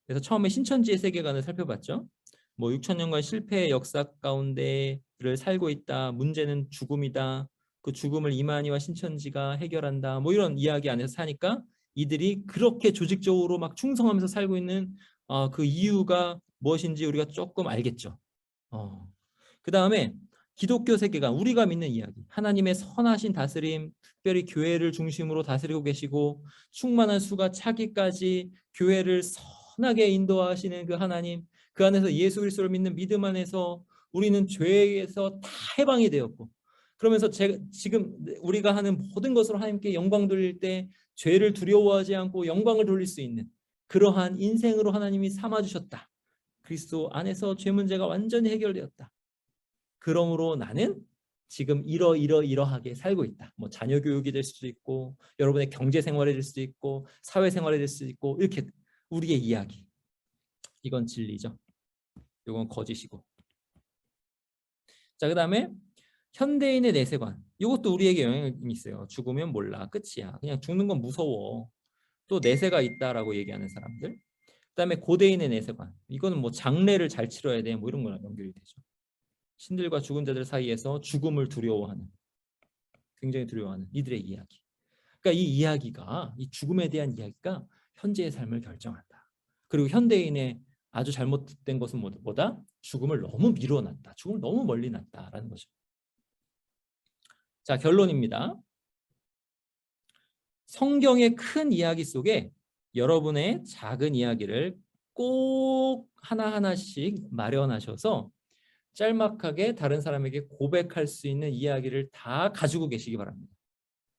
그래서 처음에 신천지의 세계관을 살펴봤죠. 뭐 6,000년간 실패의 역사 가운데를 살고 있다. 문제는 죽음이다. 그 죽음을 이만희와 신천지가 해결한다. 뭐 이런 이야기 안에서 사니까 이들이 그렇게 조직적으로 막 충성하면서 살고 있는 그 이유가 무엇인지 우리가 조금 알겠죠. 그 다음에 기독교 세계관, 우리가 믿는 이야기, 하나님의 선하신 다스림, 특별히 교회를 중심으로 다스리고 계시고 충만한 수가 차기까지 교회를 선하게 인도하시는 그 하나님, 그 안에서 예수 그리스도를 믿는 믿음 안에서 우리는 죄에서 다 해방이 되었고, 그러면서 지금 우리가 하는 모든 것으로 하나님께 영광 돌릴 때 죄를 두려워하지 않고 영광을 돌릴 수 있는 그러한 인생으로 하나님이 삼아주셨다. 그리스도 안에서 죄 문제가 완전히 해결되었다. 그러므로 나는 지금 이러하게 살고 있다. 뭐 자녀 교육이 될 수도 있고 여러분의 경제 생활이 될 수도 있고 사회 생활이 될 수도 있고 이렇게 우리의 이야기. 이건 진리죠. 이건 거짓이고. 자, 그다음에 현대인의 내세관. 이것도 우리에게 영향이 있어요. 죽으면 몰라. 끝이야. 그냥 죽는 건 무서워. 또 내세가 있다라고 얘기하는 사람들. 그다음에 고대인의 내세관. 이거는 뭐 장례를 잘 치러야 돼. 뭐 이런 거랑 연결이 되죠. 신들과 죽은 자들 사이에서 죽음을 두려워하는, 굉장히 두려워하는 이들의 이야기. 그러니까 이 이야기가, 이 죽음에 대한 이야기가 현재의 삶을 결정한다. 그리고 현대인의 아주 잘못된 것은 뭐다? 죽음을 너무 미뤄놨다. 죽음을 너무 멀리 놨다라는 거죠. 자, 결론입니다. 성경의 큰 이야기 속에 여러분의 작은 이야기를 꼭 하나하나씩 마련하셔서 짤막하게 다른 사람에게 고백할 수 있는 이야기를 다 가지고 계시기 바랍니다.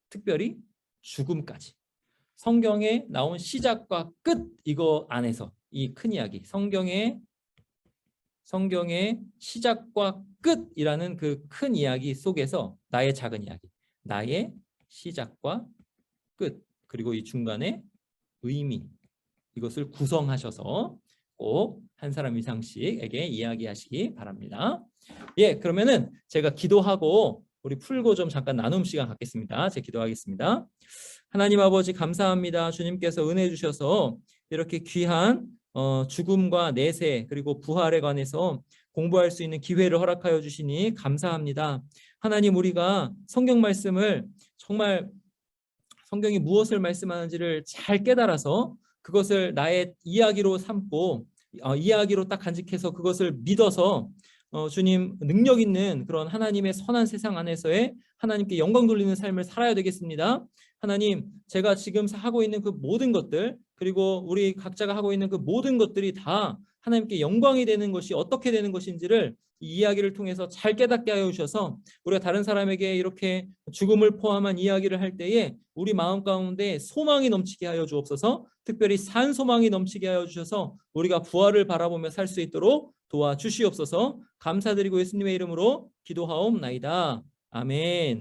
특별히 죽음까지. 성경에 나온 시작과 끝, 이거 안에서 이 큰 이야기, 성경의 시작과 끝이라는 그 큰 이야기 속에서 나의 작은 이야기, 나의 시작과 끝, 그리고 이 중간에 의미, 이것을 구성하셔서 꼭 한 사람 이상씩에게 이야기하시기 바랍니다. 예, 그러면은 제가 기도하고 우리 풀고 좀 잠깐 나눔 시간 갖겠습니다. 제가 기도하겠습니다. 하나님 아버지 감사합니다. 주님께서 은혜 주셔서 이렇게 귀한 죽음과 내세 그리고 부활에 관해서 공부할 수 있는 기회를 허락하여 주시니 감사합니다. 하나님, 우리가 성경 말씀을 정말 성경이 무엇을 말씀하는지를 잘 깨달아서 그것을 나의 이야기로 삼고 이야기로 딱 간직해서 그것을 믿어서 주님 능력 있는 그런 하나님의 선한 세상 안에서의 하나님께 영광 돌리는 삶을 살아야 되겠습니다. 하나님, 제가 지금 하고 있는 그 모든 것들, 그리고 우리 각자가 하고 있는 그 모든 것들이 다 하나님께 영광이 되는 것이 어떻게 되는 것인지를 이 이야기를 통해서 잘 깨닫게 하여 주셔서 우리가 다른 사람에게 이렇게 죽음을 포함한 이야기를 할 때에 우리 마음 가운데 소망이 넘치게 하여 주옵소서. 특별히 산 소망이 넘치게 하여 주셔서 우리가 부활을 바라보며 살 수 있도록 도와주시옵소서. 감사드리고 예수님의 이름으로 기도하옵나이다. 아멘.